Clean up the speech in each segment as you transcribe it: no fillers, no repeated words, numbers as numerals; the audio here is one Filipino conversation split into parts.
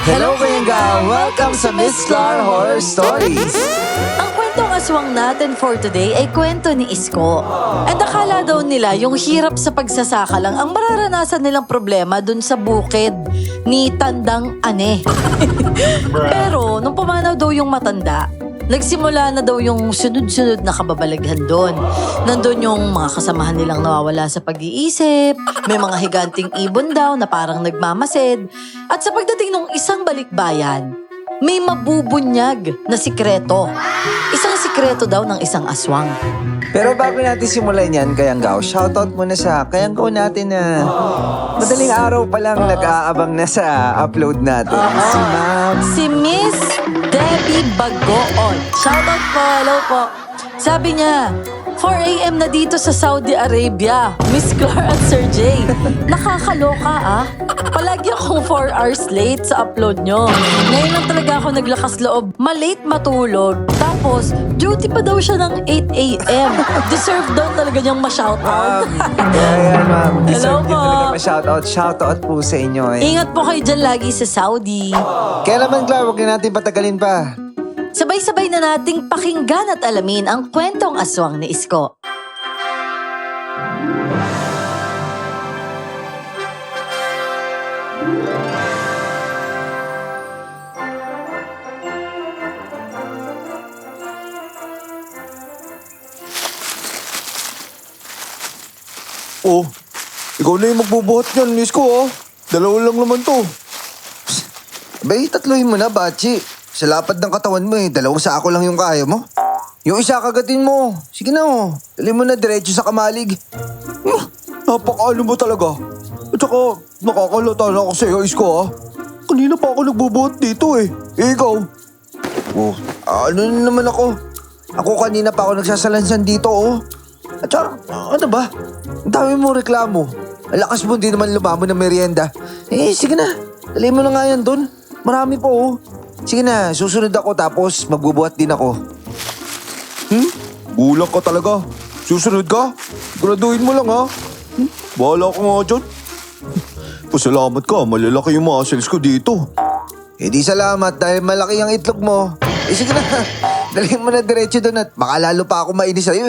Hello, Kuya! Welcome sa Miss Clar Horror Stories! Ang kwentong aswang natin for today ay kwento ni Isko. At akala daw nila yung hirap sa pagsasaka lang ang mararanasan nilang problema dun sa bukid ni Tandang Ane. Pero nung pumanaw daw yung matanda, nagsimula na daw yung sunod-sunod na kababalaghan doon. Nandun yung mga kasamahan nilang nawawala sa pag-iisip, may mga higanting ibon daw na parang nagmamasid, at sa pagdating ng isang balikbayan, may mabubunyag na sikreto. Isang sikreto daw ng isang aswang. Pero bago natin simulan yan, Kayanggaw, shoutout muna sa Kayanggaw natin na madaling araw pa lang nag-aabang na sa upload natin. Si Ma'am. Si Miss Debbie Bagoon. Shoutout po, hello po. Sabi niya, 4 a.m. na dito sa Saudi Arabia. Miss Clar at Sir Jay. Nakakaloka ah. Palagi akong 4 hours late sa upload nyo. Ngayon lang talaga ako naglakas loob. Malate matulog. Tapos, duty pa daw siya ng 8 a.m. Deserve daw talaga niyang ma-shoutout. Ayan, Ma'am. Hello Deserve niyo po. talaga ma-shoutout. Shoutout po sa inyo. Ingat po kayo dyan lagi sa Saudi. Kaya naman, Clar, huwag na natin patagalin pa. Sabay-sabay na nating pakinggan at alamin ang kwentong aswang ni Isko. Oh, ikaw na yung magbubuhat niyan, Isko, ah. Dalawa lang naman to. Bay, tatluhin mo na, Bachi. Sa lapad ng katawan mo dalawang sako lang yung kaya mo. Yung isa kagatin mo. Sige na dali mo na diretso sa kamalig. Napakaano mo talaga. At saka, nakakalata na ako sa'yo, Isko, ah. Kanina pa ako nagbubuhat dito, eh. Ikaw? Oh, ano na naman ako? Ako kanina pa ako nagsasalansan dito, At saka, ano ba? Ang dami mo reklamo. Ang lakas mo, hindi naman lumamo ng merienda. Sige na. Dali mo na nga yan dun. Marami po, Sige na, susunod ako tapos magbubuhat din ako. Bulang ka talaga. Susunod ka? Graduhin mo lang, ha? Bahala ka nga dyan. Pasalamat ka, malalaki yung muscles ko dito. Di salamat dahil malaki ang itlog mo. Sige na. Dali mo na diretso dun at baka lalo pa ako mainis sa'yo,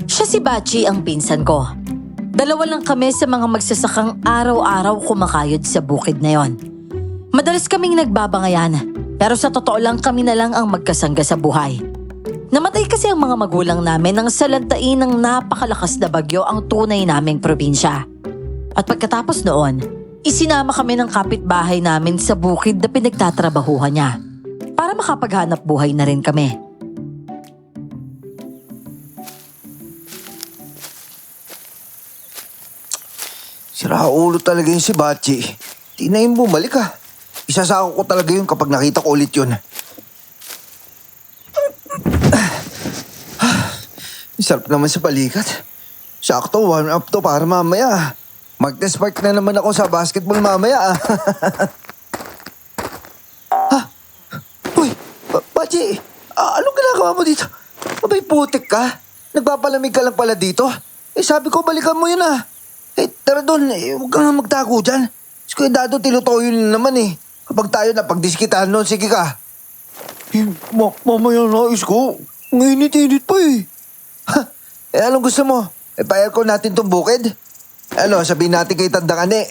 Siya si Bachi ang pinsan ko. Dalawa lang kami sa mga magsasakang araw-araw kumakayod sa bukid na yon. Madalas kaming nagbabangayan, pero sa totoo lang kami na lang ang magkasangga sa buhay. Namatay kasi ang mga magulang namin nang salantain ng napakalakas na bagyo ang tunay naming probinsya. At pagkatapos noon, isinama kami ng kapitbahay namin sa bukid na pinagtatrabahuhan niya para makapaghanap buhay na rin kami. Siraulo talaga yung si Bachi. Di na yung bumalik, Isasako ko talaga yun kapag nakita ko ulit yun. Sarap naman sa balikat. Sakto, warm up to para mamaya. Mag-test park na naman ako sa basketball mamaya. Uy, Bachi, anong ginagawa mo dito? Abay, putik ka. Nagpapalamig ka lang pala dito. Sabi ko, balikan mo yun, tara doon, huwag ka nga magtago dyan. Si Kuya Dado, tinutoyo yun naman, Kapag tayo na pagdiskitahan noon, sige ka. Mamaya na, Isko. Ngainit-init pa, eh. Anong gusto mo? Pa-aircon natin tong bukid? Sabihin natin kay Tandang Ane.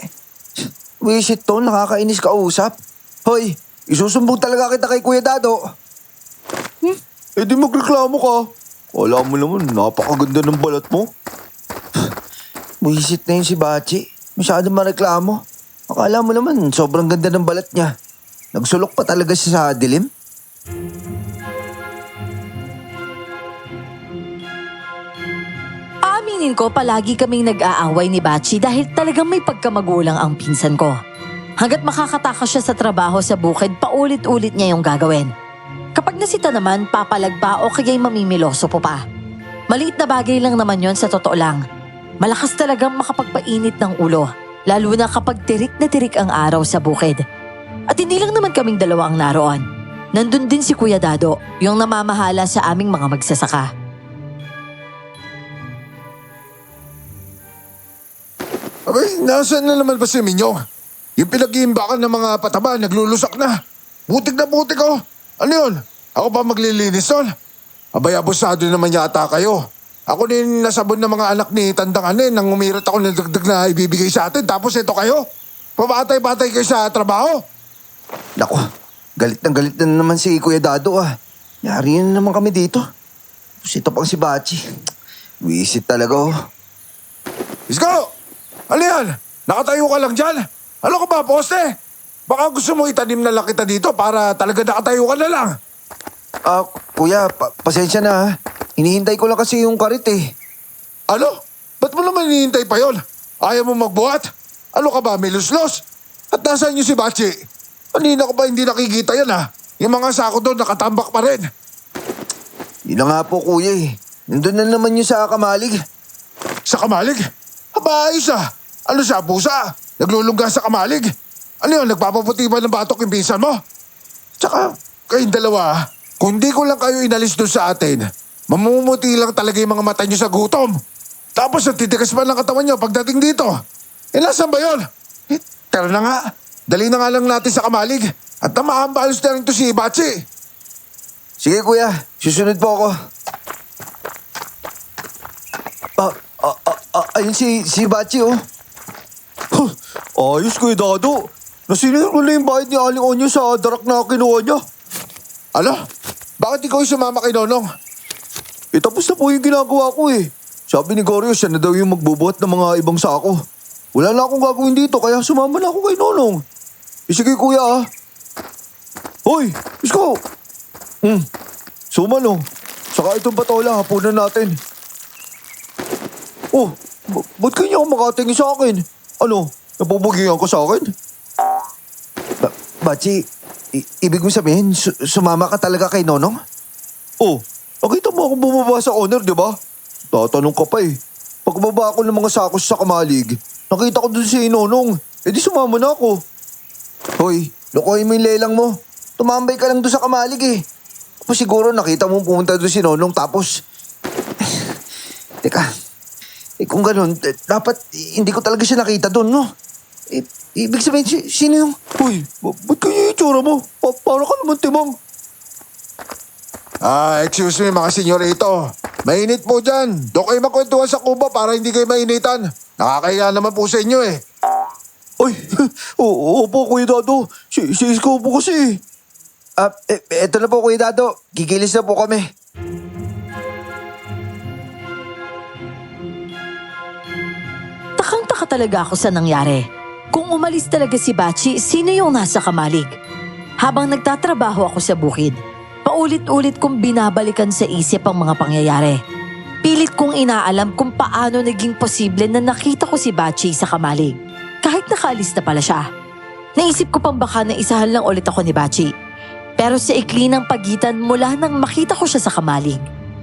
Wisit to, nakakainis ka usap. Hoy, isusumbong talaga kita kay Kuya Dado. Di magreklamo ka. Alam mo naman, napakaganda ng balat mo. Wisit na yun si Bachi. Masyado mareklamo. Akala mo naman, sobrang ganda ng balat niya. Nagsulok pa talaga siya sa dilim. Aaminin ko, palagi kaming nag-aaway ni Bachi dahil talagang may pagkamagulang ang pinsan ko. Hanggat makakatakas siya sa trabaho sa bukid, paulit-ulit niya yung gagawin. Kapag nasita naman, papalagpa o kaya'y mamimiloso po pa. Maliit na bagay lang naman yon sa totoo lang. Malakas talagang makapagpainit ng ulo, lalo na kapag tirik na tirik ang araw sa bukid. At hindi lang naman kaming dalawa ang naroon. Nandun din si Kuya Dado, yung namamahala sa aming mga magsasaka. Abay, nasaan na naman ba si Minyong? Yung pinag-iimbakan ng mga pataba, naglulusak na. Butik na butik oh. Ano yun? Ako pa maglilinis nun? Abay, abusado naman yata kayo. Ako din nasabon ng mga anak ni Tandang Anin nang umirat ako ng dagdag na ibibigay sa atin. Tapos ito kayo? Pabatay-batay kayo sa trabaho? Nako, galit na naman si Kuya Dado ah. Yari na naman kami dito. Tapos ito pang si Bachi. Wisit talaga oh. Isko! Ano yan? Nakatayo ka lang dyan? Ano ka ba, poste? Baka gusto mo itanim na lang kita dito para talaga nakatayo ka na lang. Kuya, pasensya na ha. Hinihintay ko lang kasi yung karit eh. Ano? Ba't mo naman hinihintay pa yon? Ayaw mo magbuhat? Ano ka ba, may luslos? At nasaan yung si Bachi? Kanina ko ba hindi nakikita yan ha? Yung mga sako doon nakatambak pa rin. Yun na nga po kuya eh. Nandun na naman yung sa kamalig. Sa kamalig? Aba, ayos ah. Ano siya, pusa? Naglulungga sa kamalig? Ano yun, nagpapaputi ba ng batok yung pinsan mo? Tsaka, kayong dalawa, kung di ko lang kayo inalis doon sa atin, mamumuti lang talaga yung mga mata nyo sa gutom. Tapos natitigas pa ng katawan nyo pagdating dito. Eh, nasan ba yun? Tara na nga. Dali na nga lang natin sa kamalig. At namahambalos na rin to si Bachi. Sige kuya, susunod po ako. Ayun si Bachi oh. Huh, ayos Kuya Dado. Nasinir ko na yung bayad ni Aling Onyo sa darak na kinuha niya. Ano? Bakit ikaw yung sumama kay Nonong? Tapos na po yung ginagawa ko eh. Sabi ni Goryo, siya na daw yung magbubuhat ng mga ibang sako. Wala na akong gagawin dito, kaya sumama na ako kay Nonong. Sige kuya ah. Hoy, Isko! Suman oh. Saka itong patola, hapunan natin. Oh, ba't kanya ako makatingin sa akin? Ano, napupugihan ka sa akin? Bachi, ibig mo sabihin, sumama ka talaga kay Nonong? Oh, nakita mo ako bumaba sa owner, di ba? Tatanong ka pa eh. Pagbaba ako ng mga sakos sa kamalig, nakita ko dun si Nonong. Di sumama na ako. Hoy, lukoy mo yung lelang mo. Tumambay ka lang doon sa kamalig eh. Tapos siguro nakita mo pumunta doon si Nonong tapos... Teka, kung ganun, dapat hindi ko talaga siya nakita doon, no? Ibig sabihin, sino yung... Uy, ba't kanya yung itsura mo? Para ka naman timang. Excuse me mga senyorito. Mainit po dyan. Doon kayo magkwentuhan sa kuba para hindi kayo mainitan. Nakakahiya naman po sa inyo eh. Ay, opo Kuya Dado. Si Isko po kasi. Eto na po, Kuya Dado. Gigilis na po kami. Takang-taka talaga ako sa nangyari. Kung umalis talaga si Bachi, sino yung nasa kamalig? Habang nagtatrabaho ako sa bukid, paulit-ulit kong binabalikan sa isip ang mga pangyayari. Pilit kong inaalam kung paano naging posible na nakita ko si Bachi sa kamalig. Kahit nakaalis na pala siya. Naisip ko pang baka na isahan lang ulit ako ni Bachi. Pero sa ikli ng pagitan mula nang makita ko siya sa kamalig,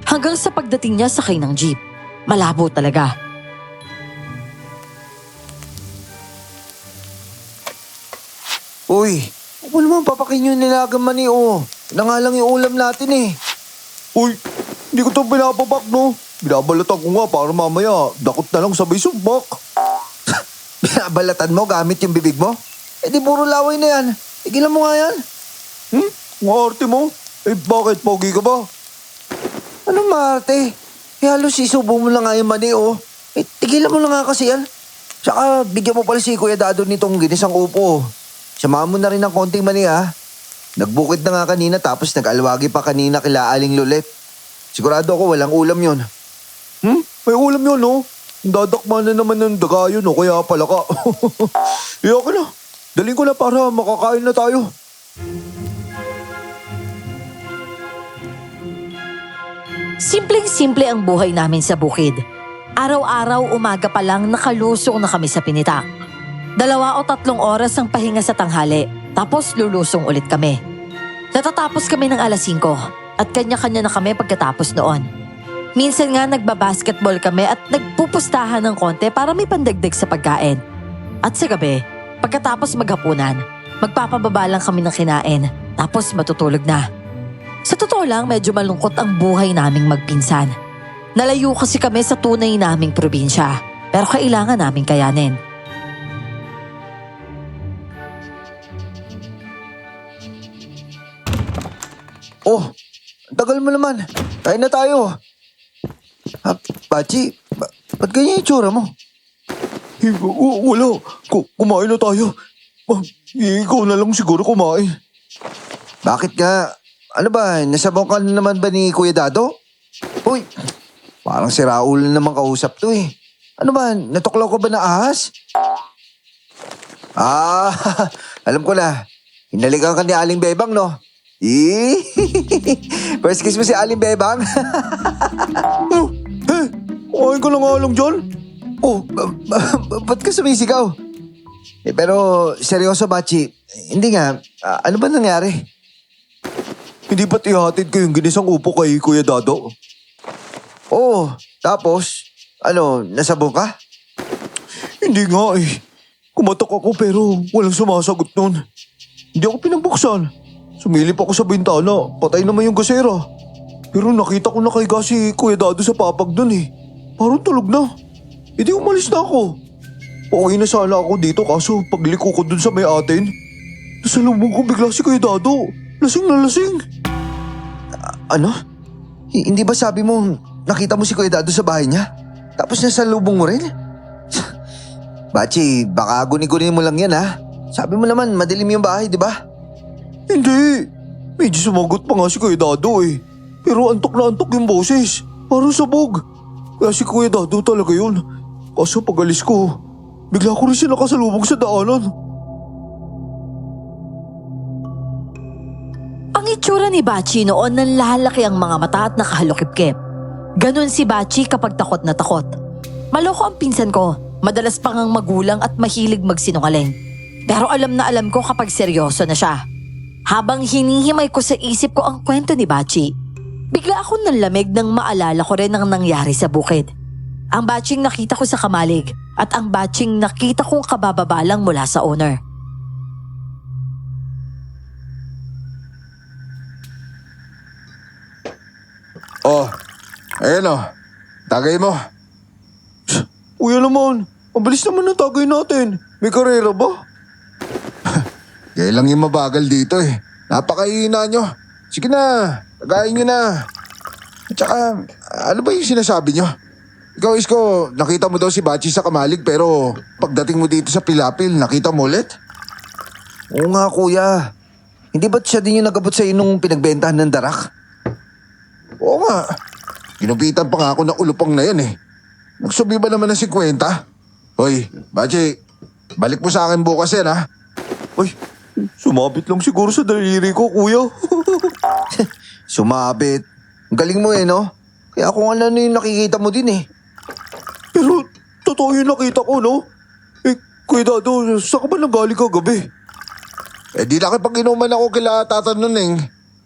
hanggang sa pagdating niya sakay ng jeep. Malabo talaga. Uy, huwag mo naman papakin yung nilagang mani oh. Na nga lang yung ulam natin eh. Uy, hindi ko ito pinapabak no. Binabalatan ko nga para mamaya dakot na lang sabay sumbak. Binabalatan mo gamit yung bibig mo? Di puro laway na yan. Tigilan mo nga yan. Ang arte mo? Bakit? Pogi ka ba? Anong maarte? Halos isubo mo lang nga yung mani oh. Tigilan mo lang nga kasi yan. Tsaka bigyan mo pala si Kuya Dado nitong ginisang upo. Samahan mo na rin ng konting mani ha. Nagbukid na nga kanina tapos nag-alwagi pa kanina kila Aling Lulet. Sigurado ako walang ulam yon. May ulam yun no. Dadakma na naman ng daga yun no. Kaya pala ka. Iyaka na. Daling ko na para makakain na tayo. Simpleng-simple ang buhay namin sa bukid. Araw-araw umaga pa lang nakalusong na kami sa pinitak. 2 o 3 oras ang pahinga sa tanghali, tapos lulusong ulit kami. Natatapos kami ng 5:00 at kanya-kanya na kami pagkatapos noon. Minsan nga nagbabasketball kami at nagpupustahan ng konti para may pandagdag sa pagkain. At sa gabi, pagkatapos maghapunan, magpapababa lang kami ng kinain, tapos matutulog na. Sa totoo lang, medyo malungkot ang buhay naming magpinsan. Nalayo kasi kami sa tunay naming probinsya, pero kailangan naming kayanin. Oh, ang tagal mo naman. Kain na tayo. Bachi, ba't ganyan yung tsura mo? Wala. Kumain na tayo. Ikaw na lang siguro kumain. Bakit nga? Ano ba, nasabong ka na naman ba ni Kuya Dado? Uy, parang si Raul na naman kausap to eh. Ano ba, natuklaw ka ba na ahas? Ah, alam ko na. Hinalikan ka ni Aling Bebang, no? First kiss mo si Aling Bebang? Kumain ka na nga lang dyan. Oh, ba't ka sumisigaw? Pero seryoso, Bachi. Hindi nga, ano ba nangyari? Hindi ba't ihatid ko yung ginisang upo kay Kuya Dado? Oh, tapos, nasabong ka? Hindi nga eh. Kumatok ako pero walang sumasagot nun. Hindi ako pinabuksan. Sumilip ako sa bintana, patay naman yung gasera. Pero nakita ko nakahiga si Kuya Dado sa papag dun eh. Parang tulog na. Hindi umalis na ako. Okay na sana ako dito kaso pagliko ko dun sa may atin, nasalubong ko bigla si Kuya Dado. Lasing na lasing. Ano? Hindi ba sabi mo, nakita mo si Kuya Dado sa bahay niya? Tapos nasalubong mo rin? Bachi, baka guni-guni mo lang yan ha. Sabi mo naman, madilim yung bahay, di ba? Hindi. Medyo sumagot pa nga si Kuya Dado eh. Pero antok na antok yung boses. Parang sabog. Kaya si Kuya Dado talaga yun. Kaso pag alis ko, bigla ko rin siya nakasalubong sa daanan. Ang itsura ni Bachi noon nanlalaki ang mga mata at nakahalukip-kip. Ganon si Bachi kapag takot na takot. Maloko ang pinsan ko, madalas pang ang magulang at mahilig magsinungaling. Pero alam na alam ko kapag seryoso na siya. Habang hinihimay ko sa isip ko ang kwento ni Bachi, bigla akong nanlamig nang maalala ko rin ang nangyari sa bukid. Ang batching nakita ko sa kamalig at ang batching nakita kong kabababalang mula sa owner. Oh, ayun oh. Tagay mo. Kuya naman, ang bilis naman ng tagay natin. May karera ba? Kaya lang yung mabagal dito eh. Napakahina nyo. Sige na, tagayin nyo na. At saka, ano ba yung sinasabi nyo? Ikaw, Isko, nakita mo daw si Bachi sa kamalig pero pagdating mo dito sa Pilapil, nakita mo ulit? Oo nga, Kuya. Hindi ba't siya din yung nagabot sa nung pinagbentahan ng darak? Oo nga. Ginupitan pa nga ako ng ulupang na yan eh. Nagsubi ba naman ng 50? Hoy, Bachi, balik mo sa akin bukas yan ha. Ay, sumabit lang siguro sa daliri ko, kuya. Sumabit. Ang galing mo eh, no? Kaya kung ano yung nakikita mo din eh. Pero, totoo yung nakita ko, no? Kuya Dado, saan ka ba nanggaling kagabi? Eh di nakipag-inuman ako kila Tata Nuneng.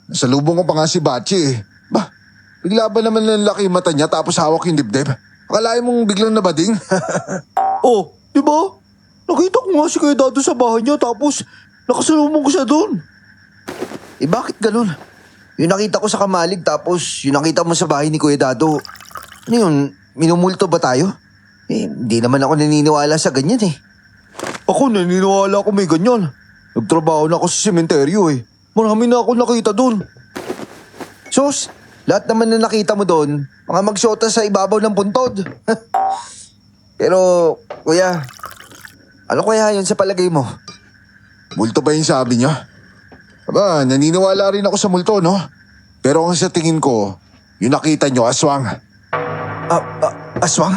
Nasalubong ko pa nga si Bachi eh. Bah, bigla ba naman ng laki yung mata niya tapos hawak yung dibdib? Akalain mong biglang nabading? Oh, di ba? Nakita ko nga si Kuya Dado sa bahay niya tapos nakasalubong ko siya doon. Eh bakit ganun? Yung nakita ko sa kamalig tapos yung nakita mo sa bahay ni Kuya Dado. Ano yun? Minumulto ba tayo? Eh, hindi naman ako naniniwala sa ganyan eh. Ako naniniwala ako may ganyan. Nagtrabaho na ako sa sementeryo eh. Marami na ako nakita doon. Sus, lahat naman na nakita mo doon, mga magsyota sa ibabaw ng puntod. Pero, Kuya, ano kaya yun sa palagay mo? Multo ba yung sabi niya? Aba, naniniwala rin ako sa multo, no? Pero ang sa tingin ko, yung nakita niyo, aswang. Aswang?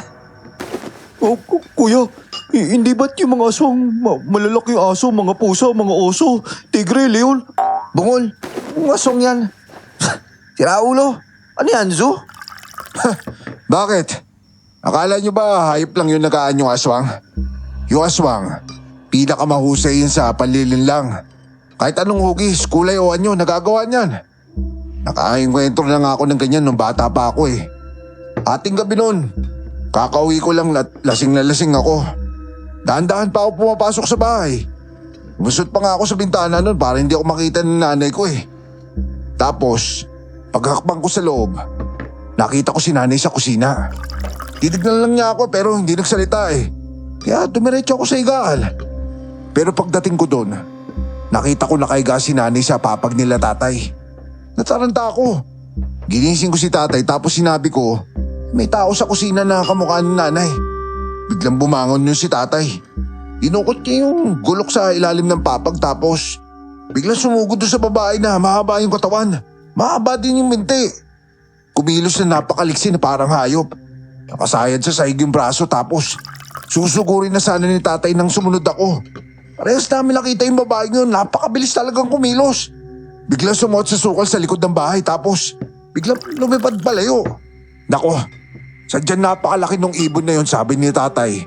Oh, kuya, hindi ba't yung mga aswang, malalaking aso, mga pusa, mga oso, tigre, leon? Bungol? Ang aswang yan. Si Raulo? Ano yan, Zo? Bakit? Akala niyo ba hayop lang yung nagaan yung aswang? Yung aswang, pinakamahusay yun sa panlilinlang. Kahit anong hugis, kulay o anyo, nagagawa niyan. Nakaingkwentro na nga ako ng ganyan nung bata pa ako eh. Ating gabi nun, kakauwi ko lang lasing na lasing ako. Dahan-dahan pa ako pumapasok sa bahay. Umusot pa nga ako sa bintana nun para hindi ako makita ng nanay ko eh. Tapos, paghakbang ko sa loob, nakita ko si nanay sa kusina. Titignan lang niya ako pero hindi nagsalita eh. Kaya dumiretso ako sa higaan. Pero pagdating ko doon, nakita ko nakahiga si nanay sa papag nila tatay. Nataranta ako. Ginising ko si tatay tapos sinabi ko, may tao sa kusina na kamukha ni nanay. Biglang bumangon yun si tatay. Inukot niya yung gulok sa ilalim ng papag tapos biglang sumugod doon sa babae na mahaba yung katawan. Mahaba din yung binti. Kumilos na napakaliksi na parang hayop. Nakasayad sa sahig yung braso tapos susugurin na sana ni tatay nang sumunod ako. Parehas namin nakita yung babae yun, napakabilis talagang kumilos. Biglang sumuot sa sukal sa likod ng bahay tapos biglang lumipad palayo. Nako, sadyan napakalaki nung ibon na yun sabi ni tatay.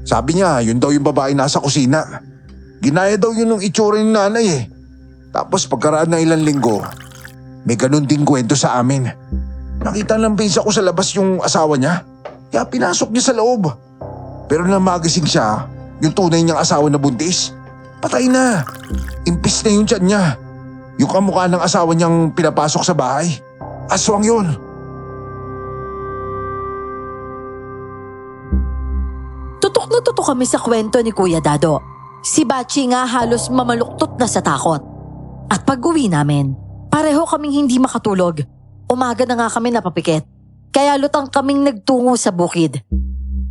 Sabi niya yun daw yung babae nasa kusina. Ginaya daw yun ng itsura ni nanay eh. Tapos pagkaraan ng ilang linggo, may ganun ding kwento sa amin. Nakita ng pinsa ko sa labas yung asawa niya. Kaya pinasok niya sa loob. Pero nang magising siya, yung tunay niyang asawa na buntis, patay na. Impis na yung tiyan niya. Yung kamukha ng asawa niyang pinapasok sa bahay. Aswang yun. Tutok na tutok kami sa kwento ni Kuya Dado. Si Bachi nga halos mamaluktot na sa takot. At pag-uwi namin, pareho kaming hindi makatulog. Umaga na nga kami napapikit. Kaya lutang kaming nagtungo sa bukid.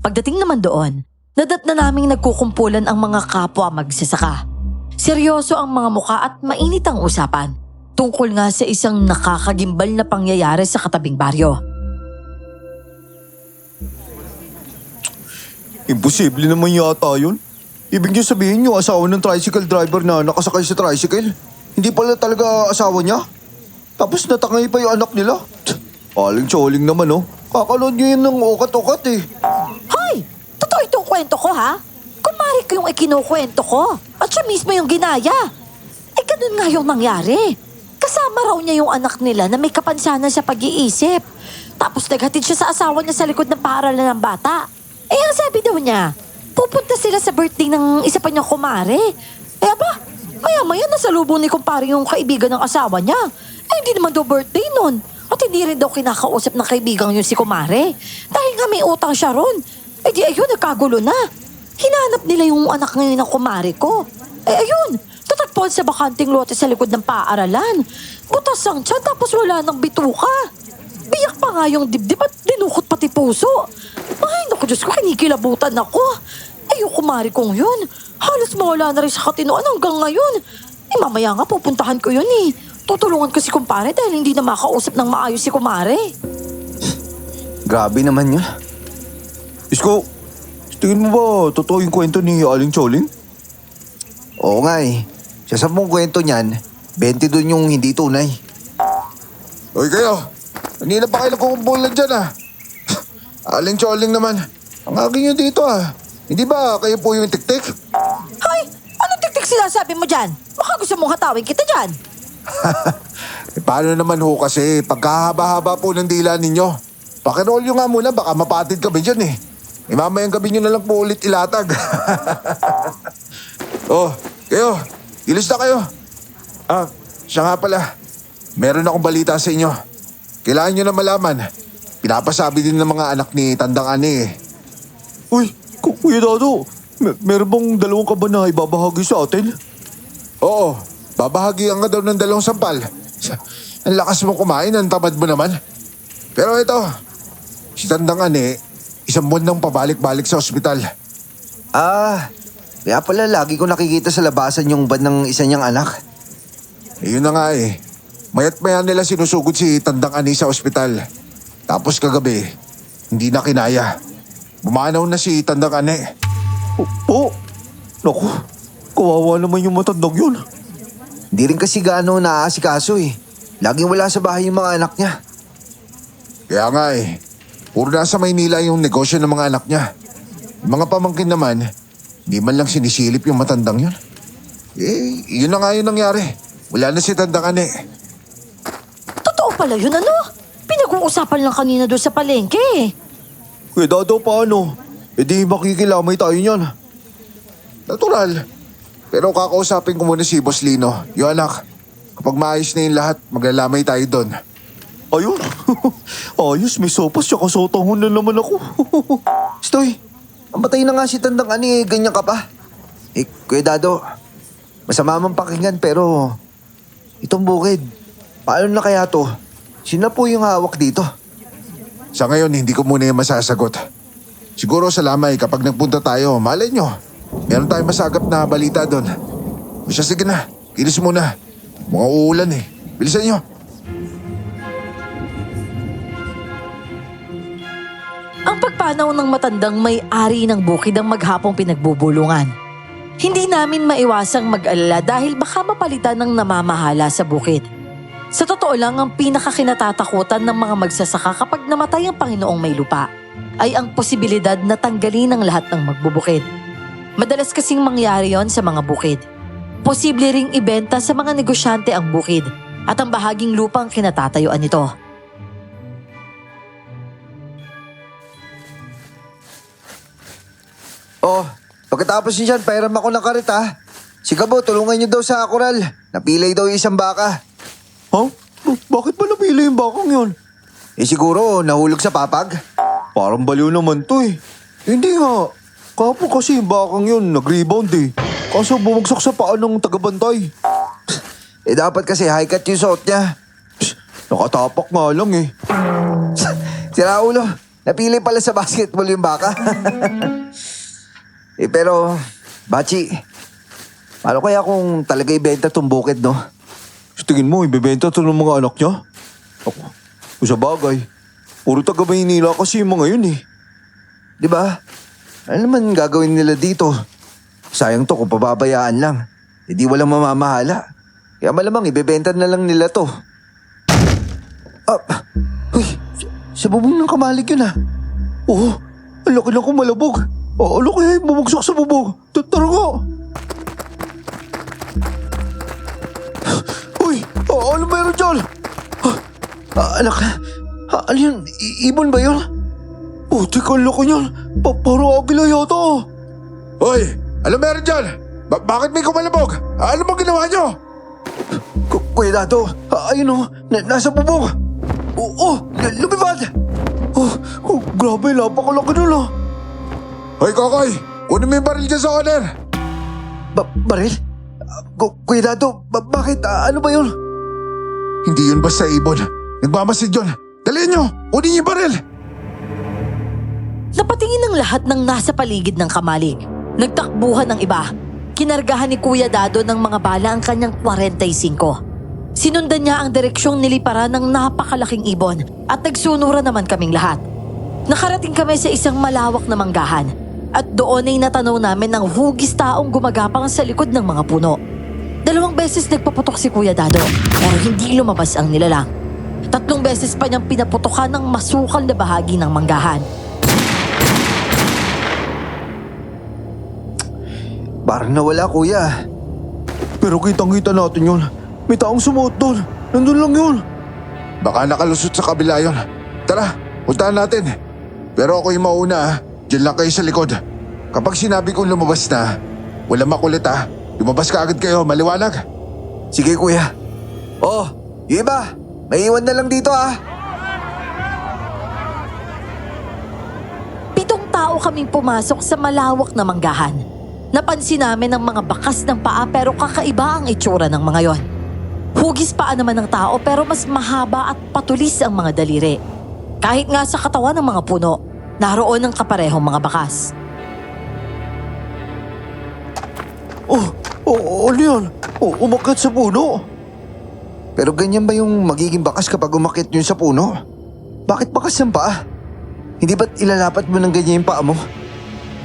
Pagdating naman doon, nadat na naming nagkukumpulan ang mga kapwa magsasaka. Seryoso ang mga muka at mainit ang usapan. Tungkol nga sa isang nakakagimbal na pangyayari sa katabing baryo. Imposible naman yata yun. Ibig niyo sabihin yung asawa ng tricycle driver na nakasakay sa tricycle, hindi pala talaga asawa niya? Tapos natangay pa yung anak nila? Aling-choling naman oh. Kakalood niyo yun ng ukat-ukat eh. Hoy! Totoo itong kwento ko ha? Kumari ko yung ikinukwento ko. At siya mismo yung ginaya. Eh ganun nga yung nangyari. Kasama raw niya yung anak nila na may kapansanan sa pag-iisip. Tapos naghatid siya sa asawa niya sa likod ng paaralan ng bata. Eh ang sabi daw niya, pupunta sila sa birthday ng isa pa niyang kumare. Eh aba, maya-maya nasalubong ni kumpare yung kaibigan ng asawa niya. Eh hindi naman daw birthday nun. At hindi rin daw kinakausap ng kaibigan yung si kumare. Dahil nga may utang siya ron. Eh di ayun, nagkagulo na. Hinanap nila yung anak ngayon ng kumare ko. Eh ayun, tatagpuan sa bakanting lote sa likod ng paaralan. Butas ang tiyan tapos wala nang bituka. Biyak pa nga yung dibdib at dinukot pati puso. Ay naku Diyos ko, kinikilabutan ako. Ay yung kumare kong yun, halos mawala na rin sa katinoan hanggang ngayon. Eh mamaya nga pupuntahan ko yun eh. Tutulungan ko si kumpare dahil hindi na makausap ng maayos si kumare. Grabe naman yun. Isko, tingin mo ba totoo yung kwento ni Aling Choling? Oo nga eh. Sa 10 kwento niyan, 20 dun yung hindi tunay. Hoy kayo, kanina pa kayo nagkukumpulan dyan ah. Aling-choling naman. Ang aging nyo dito ah. Hindi ba kayo po yung tik-tik? Hay, anong tiktik sinasabi mo dyan? Baka gusto mong hatawin kita dyan. Eh, paano naman ho kasi pagkahaba-haba po ng dila ninyo? Pakirol nyo nga muna, baka mapatid kami dyan eh. Eh mamayang gabi nyo na lang po ulit ilatag. Oh, kayo, ilis na kayo. Ah, siya nga pala. Meron akong balita sa inyo. Kailangan nyo na malaman. Pinapasabi din ng mga anak ni Tandang Ani eh. Uy, Kuya Dado, meron bang 2 kaba na ibabahagi sa atin? Oo, babahagian ka daw ng 2 sampal. Ang lakas mo kumain, ang tamad mo naman. Pero ito, si Tandang Ani, 1 buwan nang pabalik-balik sa ospital. Ah, kaya pala lagi ko nakikita sa labasan yung van ng isa niyang anak. Eh yun na nga eh. Mayat maya nila sinusugod si Tandang Ani sa ospital. Tapos kagabi, hindi na kinaya. Bumanaw na si Tandang Ani. Po, naku, kawawa naman yung matandang yun. Hindi rin kasi gaano naaasikaso eh. Laging wala sa bahay yung mga anak niya. Kaya nga eh, puro nasa Maynila yung negosyo ng mga anak niya. Yung mga pamangkin naman, di man lang sinisilip yung matandang yun. Eh, yun na nga yung nangyari. Wala na si Tandang Ani. Totoo pala yun ano? Pinag-uusapan lang kanina doon sa palengke eh. Kuya Dado, paano? E di makikilamay tayo niyan. Natural. Pero kakausapin ko muna si Boss Lino. Yung anak, kapag maayos na yung lahat, maglalamay tayo doon. Ayun, ayos, may sopas siya kasotangon na naman ako. Stoy, namatay na nga si Tandang Ani, ganyan ka pa. Eh, Kuya Dado, masama man pakinggan pero itong bukid, Paano na kaya to? Sino po yung hawak dito? Sa ngayon, hindi ko muna yung masasagot. Siguro sa lamay kapag nagpunta tayo, malay nyo. Meron tayong masagap na balita doon. O siya, sige na. Kilis muna. Mukhang uulan eh. Bilisan nyo. Ang pagpanaw ng matandang may-ari ng bukid ang maghapong pinagbubulungan. Hindi namin maiwasang mag-alala dahil baka mapalitan ng namamahala sa bukid. Sa totoo lang, ang pinakakinatatakutan ng mga magsasaka kapag namatay ang Panginoong may lupa ay ang posibilidad na tanggalin ang lahat ng magbubukid. Madalas kasing mangyari yon sa mga bukid. Posible ring ibenta sa mga negosyante ang bukid at ang bahaging lupang kinatatayuan nito. Oh, pagkatapos niyo dyan, pairam ako ng karit ha. Si Gabo, tulungan niyo daw sa koral. Napilay daw yung isang baka. Ha? Bakit ba napili yung bakang yun? Eh siguro, nahulog sa papag. Parang baliw naman to eh. Hindi nga. Kapo kasi yung bakang yun, nag-rebound eh. Kaso bumagsak sa paa ng tagabantay. Eh dapat kasi high cut yung suot niya. Nakatapak nga lang eh. Si Raulo, napili pala sa basketball yung baka. Eh pero, Bachi, paano kaya kung talaga ibenta tong bukid, no? Sa tingin mo, ibebenta to ng mga anak niya? Ako, sa bagay. Puro taga Maynila kasi yung mga yun eh. Di ba? Ano naman gagawin nila dito? Sayang to kung pababayaan lang. Hindi walang mamamahala. Kaya malamang ibebenta na lang nila to. Uy, sa bubong ng kamalig yun ah. Oo, ang laki na kumalabog. Ano kaya yung bumagsak sa bubong? Tara nga. Uy, ano meron dyan? Anak, ano yun? Ibon ba yun? Puti ka, ang laki niyan. Parang agila yata. Hoy, ano meron dyan? Bakit may kumalabog? Ano bang ginawa nyo? Kuya Dato, ayun o, nasa bubong. Lumipad! Grabe, napakalaki nun ah. Hoy, Kokoy! Kunin mo yung baril dyan sa corner! Baril? Kuya Dato, bakit? Ano ba yun? Hindi yun basta ibon. Nagmamasid yun. Dalihan nyo! Kunin yung baril! Napatingin ang lahat ng nasa paligid ng kamalig. Nagtakbuhan ng iba. Kinargahan ni Kuya Dado ng mga bala ang kanyang 45. Sinundan niya ang direksyong niliparan ng napakalaking ibon at nagsunuran naman kaming lahat. Nakarating kami sa isang malawak na manggahan at doon ay natanaw namin ng hugis taong gumagapang sa likod ng mga puno. 2 beses nagpaputok si Kuya Dado pero hindi lumabas ang nilalang. 3 beses pa niyang pinaputokan ng masukal na bahagi ng manggahan. Parang nawala, kuya. Pero kitang-kita natin yun. May taong sumuot doon. Nandun lang yun. Baka nakalusot sa kabila yun. Tara, puntahan natin. Pero ako yung mauna ah. Diyan lang kayo sa likod. Kapag sinabi kong lumabas na, walang makulit ah. Lumabas ka agad kayo, maliwanag. Sige, kuya. Oh, yung iba, may iwan na lang dito ah. 7 tao kaming pumasok sa malawak na manggahan. Napansin namin ang mga bakas ng paa pero kakaiba ang itsura ng mga yon. Hugis paa naman ng tao pero mas mahaba at patulis ang mga daliri. Kahit nga sa katawan ng mga puno, naroon ang kaparehong mga bakas. Ano yan? Umakyat sa puno. Pero ganyan ba yung magiging bakas kapag umakit yun sa puno? Bakit bakas ng paa? Hindi ba't ilalapat mo ng ganyan yung paa mo?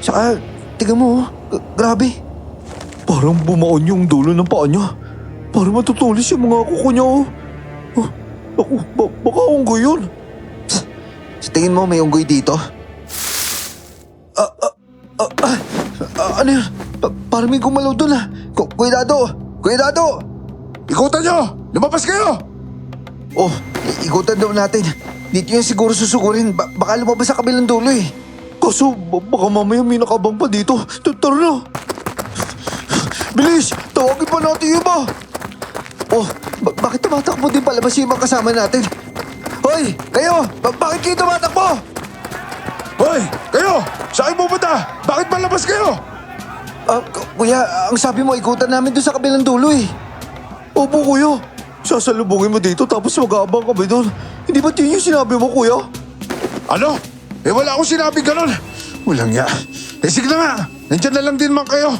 Saka, tiga mo, grabe. Parang bumaon yung dulo ng paa niya. Parang matutulis yung mga kuko niya oh. Baka unggoy yun. Sa tingin mo may unggoy dito? Ano yun? Parang may gumalaw doon ah. Kuidado! Kuidado! Ikutan nyo! Lumabas kayo! Oh, ikutan daw natin. Dito yan siguro susugurin. Baka lumabas sa kabilang dulo eh. Kaso baka mamaya may nakabang pa dito. Tara na. Bilis! Tawagin pa natin yung iba. Oh, bakit tumatakbo din palabas yung mga kasama natin? Hoy! Kayo! Bakit kayo tumatakbo? Hoy! Kayo! Saan kayo pupunta? Bakit malabas kayo? Kuya, ang sabi mo ikutan namin doon sa kabilang dulo eh. Opo kuya. Sasalubungin mo dito tapos mag-aabang kami doon. Hindi ba yun yung sinabi mo, kuya? Ano? Wala akong sinabi ganun. Walang ya. Sige na nga. Nandiyan na lang din man kayo.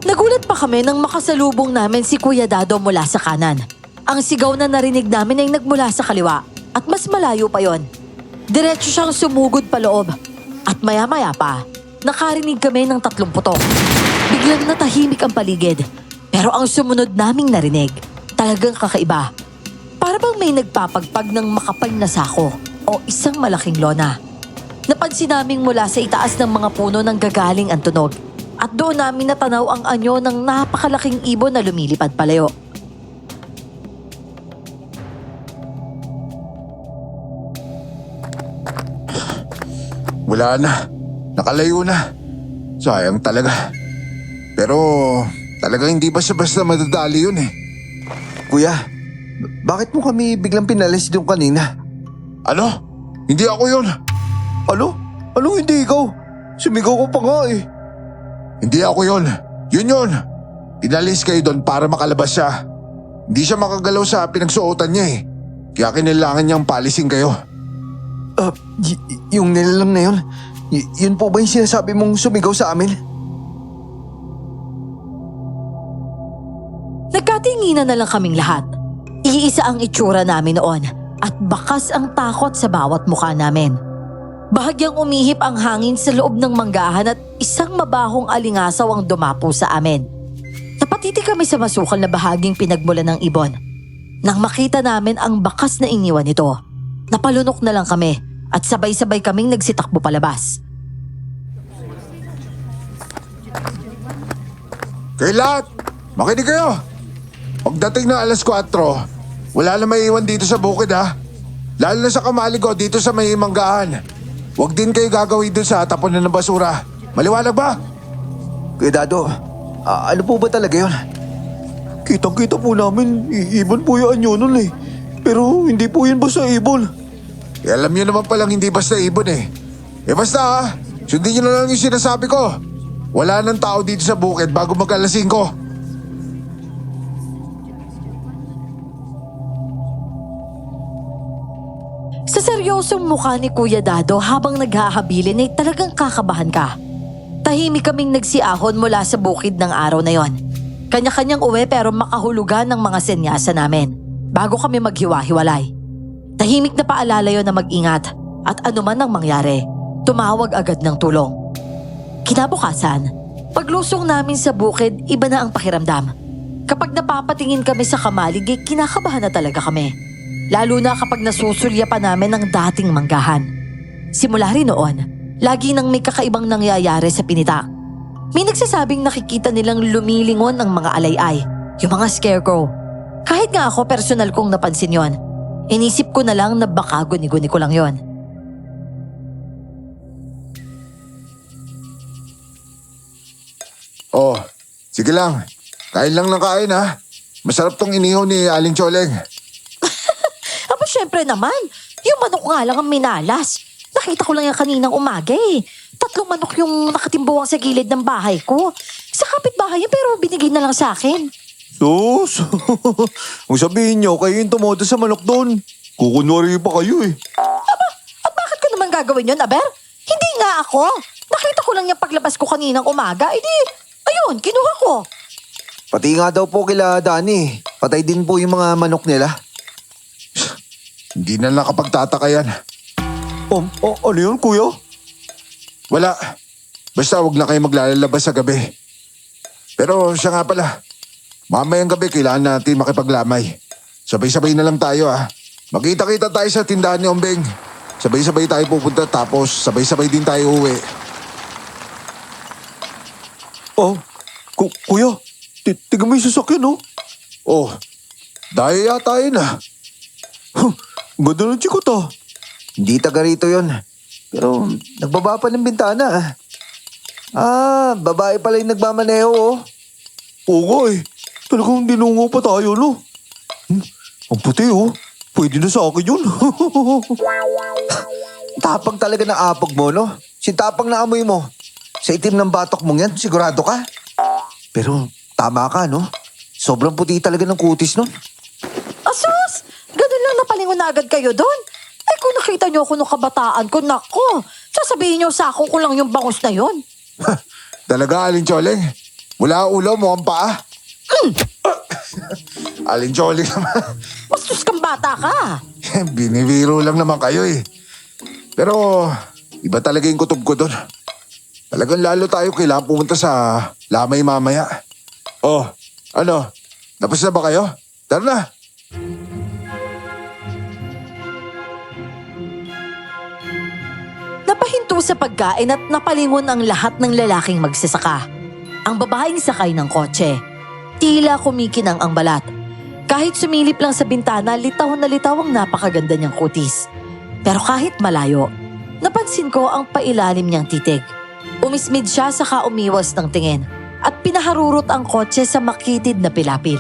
Nagulat pa kami nang makasalubong namin si Kuya Dado mula sa kanan. Ang sigaw na narinig namin ay nagmula sa kaliwa at mas malayo pa yon. Diretso siyang sumugod pa loob at maya-maya pa, nakarinig kami ng 3 putok. Biglang natahimik ang paligid pero ang sumunod naming narinig, talagang kakaiba. Para bang may nagpapagpag ng makapal na sako o isang malaking lona. Napansin naming mula sa itaas ng mga puno nang gagaling ang tunog. At doon namin natanaw ang anyo ng napakalaking ibon na lumilipad palayo. Wala na. Nakalayo na. Sayang talaga. Pero talagang hindi basta-basta madadali yun eh. Kuya, bakit mo kami biglang pinalis doon kanina? Ano? Hindi ako yun. Ano? Anong hindi ikaw? Sumigaw ko pa nga eh. Hindi ako yun. Yun yun. Pinalis kayo doon para makalabas siya. Hindi siya makagalaw sa pinagsuotan niya eh. Kaya kinailangan niyang palisin kayo. Yung nilalang na yun, yun po ba yung sinasabi mong sumigaw sa amin? Nagkatinginan na lang kaming lahat. Iisa ang itsura namin noon at bakas ang takot sa bawat mukha namin. Bahagyang umihip ang hangin sa loob ng manggahan at isang mabahong alingasaw ang dumapo sa amin. Napatiti kami sa masukal na bahaging pinagmulan ng ibon. Nang makita namin ang bakas na iniwan nito, napalunok na lang kami at sabay-sabay kaming nagsitakbo palabas. Kayo lahat, makinig kayo. Pagdating ng alas 4, wala na maiiwan dito sa bukid ha. Lalo na sa kamaligo dito sa may manggahan. Huwag din kayo gagawin dun sa tapunan ng basura. Maliwanag ba? Kuya Dado, ano po ba talaga yun? Kitang-kita po namin, ibon po yung anyo nun eh. Pero hindi po yun basta ibon. Alam niyo naman palang hindi basta ibon eh. Basta ha, sundin niyo na lang yung sinasabi ko. Wala nang tao dito sa bukid bago mag-alas 5. Sa seryosong mukha ni Kuya Dado habang naghahabilin ay talagang kakabahan ka. Tahimik kaming nagsiahon mula sa bukid ng araw na yon. Kanya-kanyang uwi pero makahulugan ng mga senyasa namin bago kami maghiwa-hiwalay. Tahimik na paalala yon na mag-ingat at anuman ang mangyari, tumawag agad ng tulong. Kinabukasan, paglusong namin sa bukid, iba na ang pakiramdam. Kapag napapatingin kami sa kamalig, kinakabahan na talaga kami. Lalo na kapag nasusulya pa namin ang dating manggahan. Simula rin noon, lagi nang may kakaibang nangyayari sa Pinitak. May nagsasabing nakikita nilang lumilingon ng mga alay-ay, yung mga scarecrow. Kahit nga ako personal kong napansin yon, inisip ko na lang na baka guni-guni ko lang yon. Oh, sige lang. Kain lang ng kain ha. Masarap tong inihaw ni Aling Choleng. Aba, syempre naman. Yung manok nga lang ang minalas. Nakita ko lang yan kaninang umaga eh. 3 manok yung nakatimbuwang sa gilid ng bahay ko. Sa kapitbahay yan pero binigay na lang sa akin. Sus, kung sabihin nyo, kayo yung tumodo sa manok doon. Kukunwari pa kayo eh. At bakit ko naman gagawin yun, Aber? Hindi nga ako. Nakita ko lang yung paglabas ko kaninang umaga. Eh di, ayun, kinuha ko. Pati nga daw po kila Danny, patay din po yung mga manok nila. Hindi na nakapagtataka yan. Ano yun, kuya? Wala. Basta wag na kayo maglalabas sa gabi. Pero siya nga pala, mamayang gabi kailangan natin makipaglamay. Sabay-sabay na lang tayo ha. Magkita-kita tayo sa tindahan ni Ombeng. Sabay-sabay tayo pupunta tapos sabay-sabay din tayo uwi. Oh, kuya, tignan mo yung sasakyan, oh. Oh, dahil yata yun ah. Ganda ng chikot, ah. Hindi taga rito yun. Pero nagbaba pa ng bintana, ah. Babae pala yung nagmamaneho, oh. Oo nga eh. Talagang dinungo pa tayo, no? Ang puti, oh. Pwede na sa akin yun. Tapang talaga ng apog mo, no? Si tapang na amoy mo. Sa itim ng batok mong yan, sigurado ka? Pero tama ka, no? Sobrang puti talaga ng kutis nun. Asus! Ganun lang napalingon na agad kayo doon. Ay kung nakita niyo ako nung kabataan ko, nako, sasabihin niyo sa ako ko lang yung bangus na yon. Talaga, Aling Choleng. Mula ulo mo ang paa. Aling Choleng naman. Bastos kang bata ka. Binibiro lang naman kayo eh. Pero iba talaga yung kutob ko doon. Talagang lalo tayo kailangan pumunta sa lamay mamaya. Oh, ano? Tapos na ba kayo? Tara na. Napahinto sa pagkain at napalingon ang lahat ng lalaking magsasaka. Ang babaeng sakay ng kotse. Tila kumikinang ang balat. Kahit sumilip lang sa bintana, litaw na litaw ang napakaganda niyang kutis. Pero kahit malayo, napansin ko ang pailalim niyang titig. Umismid siya saka umiwas ng tingin at pinaharurot ang kotse sa makitid na pilapil.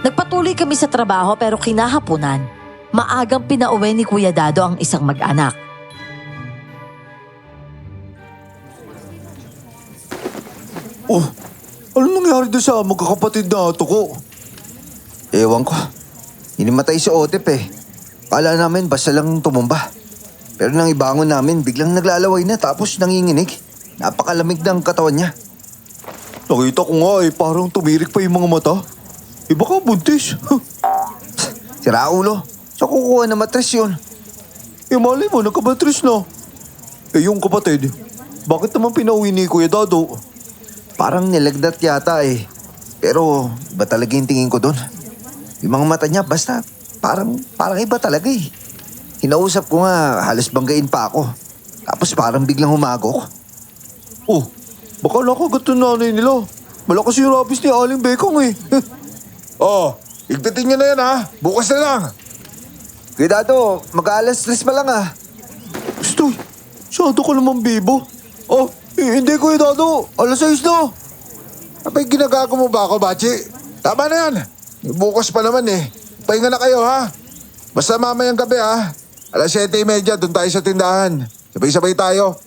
Nagpatuloy kami sa trabaho pero kinahapunan, maagang pinauwi ni Kuya Dado ang isang mag-anak. Oh, ano nangyari doon sa magkakapatid na ato ko? Ewan ko. Hinimatay si Otep eh. Kala namin basta lang tumumba. Pero nang ibangon namin, biglang naglalaway na tapos nanginginig. Napakalamig ng katawan niya. Nakita ko nga eh, parang tumirik pa yung mga mata. Eh baka buntis. Si Raulo, sa kukuha na matres yun. Eh malay mo, nagkabatris na. Eh yung kapatid, bakit naman pinauwi ni Kuya Dado? Parang nilagnat yata eh. Pero iba talaga yung tingin ko doon. Yung mga mata niya basta parang iba talaga eh. Hinausap ko nga halos banggain pa ako. Tapos parang biglang humagok. Oh, baka nakagat ng nanay nila. Malakas yung rabis ni Aling Bekong eh. Oh, igpitin niyo na yan ha. Bukas na lang. Kuya Dado, mag-alas 3 pa lang ah. Gusto, masyado ka naman bibo. Oh, hindi Kuya Dado, alas 6 na. Abay, ginagago mo ba ako, Bachi? Tama na yan. Bukas pa naman eh. Pahinga na kayo ha. Basta mamayang gabi ha. Alas 7:30, doon tayo sa tindahan. Sabay-sabay tayo.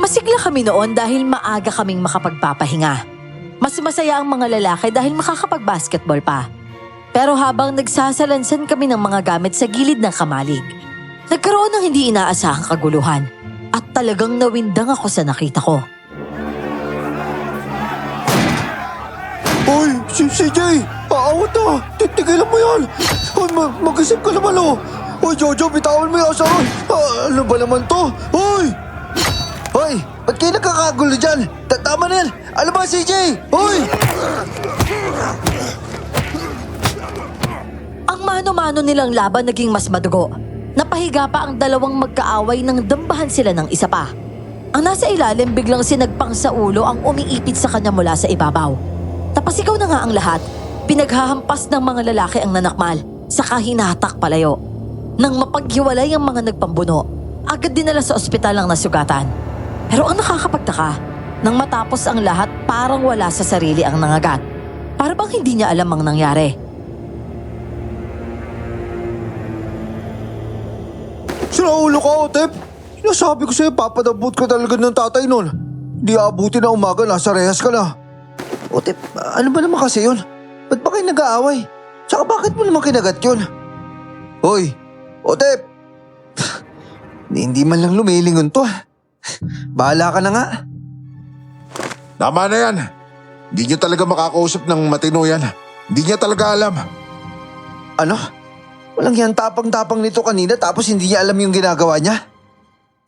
Masigla kami noon dahil maaga kaming makapagpapahinga. Mas masaya ang mga lalaki dahil makakapag-basketball pa. Pero habang nagsasalansan kami ng mga gamit sa gilid ng kamalig, nagkaroon ng hindi inaasahang kaguluhan at talagang nawindang ako sa nakita ko. Hoy, si CJ, aawat na. Tigilan mo yan. Hoy, mag-isip ka naman oh. Hoy, Jojo, bitawan mo yung asahan. Ano ba naman to? Hoy! Hoy, ba't kayo nagkakagulo dyan? Tama na yan. Ano ba, CJ? Hoy! Ang mano-mano nilang laban naging mas madugo. Napahiga pa ang dalawang magkaaway nang dambahan sila ng isa pa. Ang nasa ilalim biglang sinagpang sa ulo ang umiipit sa kanya mula sa ibabaw. Napasigaw na nga ang lahat. Pinaghahampas ng mga lalaki ang nanakmal, saka hinatak palayo. Nang mapaghiwalay ang mga nagpambuno, agad dinala sa ospital ang nasugatan. Pero ang nakakapagtaka, nang matapos ang lahat parang wala sa sarili ang nangagat. Para bang hindi niya alam ang nangyari. Sinaulo ka, Otep. Sinasabi ko sa'yo, papadabot ko talaga ng tatay nun. Di abuti na umaga, nasa rehas ka na. Otep, ano ba naman kasi yun? Ba't ba kayo nag-aaway? Tsaka bakit mo naman kinagat yun? Hoy, Otep! Hindi man lang lumilingon to. Bahala ka na nga. Tama na yan. Hindi niya talaga makakausap ng matino yan. Hindi niya talaga alam. Ano? Walang yan tapang-tapang nito kanina tapos hindi niya alam yung ginagawa niya?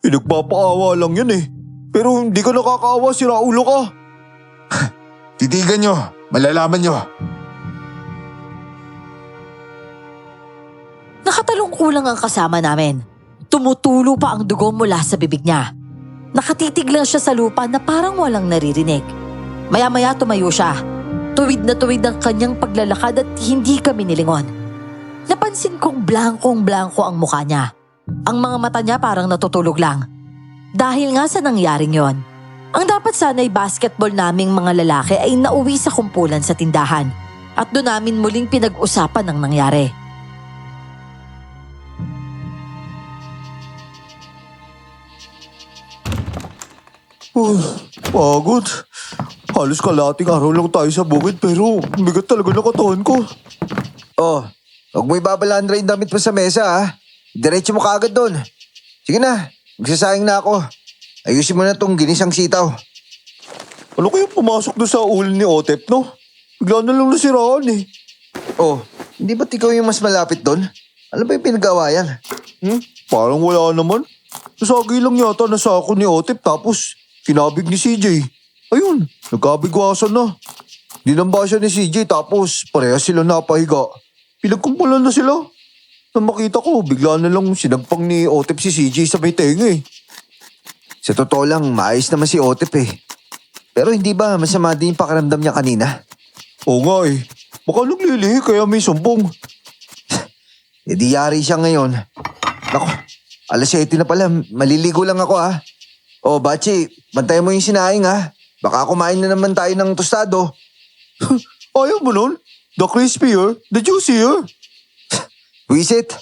Nagpapaawa lang yun eh. Pero hindi ka nakakaawa, sinaulo ka. Titigan nyo. Malalaman nyo. Nakatalungkulang ang kasama namin. Tumutulo pa ang dugo mula sa bibig niya. Nakatitig lang siya sa lupa na parang walang naririnig. Maya-maya tumayo siya. Tuwid na tuwid ang kanyang paglalakad at hindi kami nilingon. Napansin kong blankong-blanko ang mukha niya. Ang mga mata niya parang natutulog lang. Dahil nga sa nangyaring yon, ang dapat sana'y basketball naming mga lalaki ay nauwi sa kumpulan sa tindahan at doon namin muling pinag-usapan ang nangyari. Pagod. Halos kalating araw lang tayo sa bukid pero bigat talaga ng katawan ko. Oh, huwag mo ibabalandra yung damit mo sa mesa ha. Diretso mo kaagad doon. Sige na, magsasayang na ako. Ayusin mo na tong ginisang sitaw. Ano kaya pumasok doon sa ulo ni Otep, no? Bigla na lang nasiraan eh. Oh, hindi ba't ikaw yung mas malapit doon? Ano ba yung pinag-awayan? Parang wala naman. Nasagi lang yata na sako ni Otep tapos kinabig ni CJ. Ayun, nagkabigwasan na. Dinamba siya ni CJ tapos parehas sila napahiga. Pinagkumpulan na sila. Nang makita ko, bigla na lang sinagpang ni Otep si CJ sa may tenga eh. Sa totoo lang, maayos naman si Otep eh. Pero hindi ba masama din yung pakiramdam niya kanina? Oo nga eh. Baka naglilihi kaya may sumbong. E di yari siya ngayon. Naku, alas 7 na pala. Maliligo lang ako ha. Oh, Bachi, bantayan mo yung sinaing ha. Baka kumain na naman tayo ng tostado. Ayaw mo nun? The crispier, the juicier. Wisit.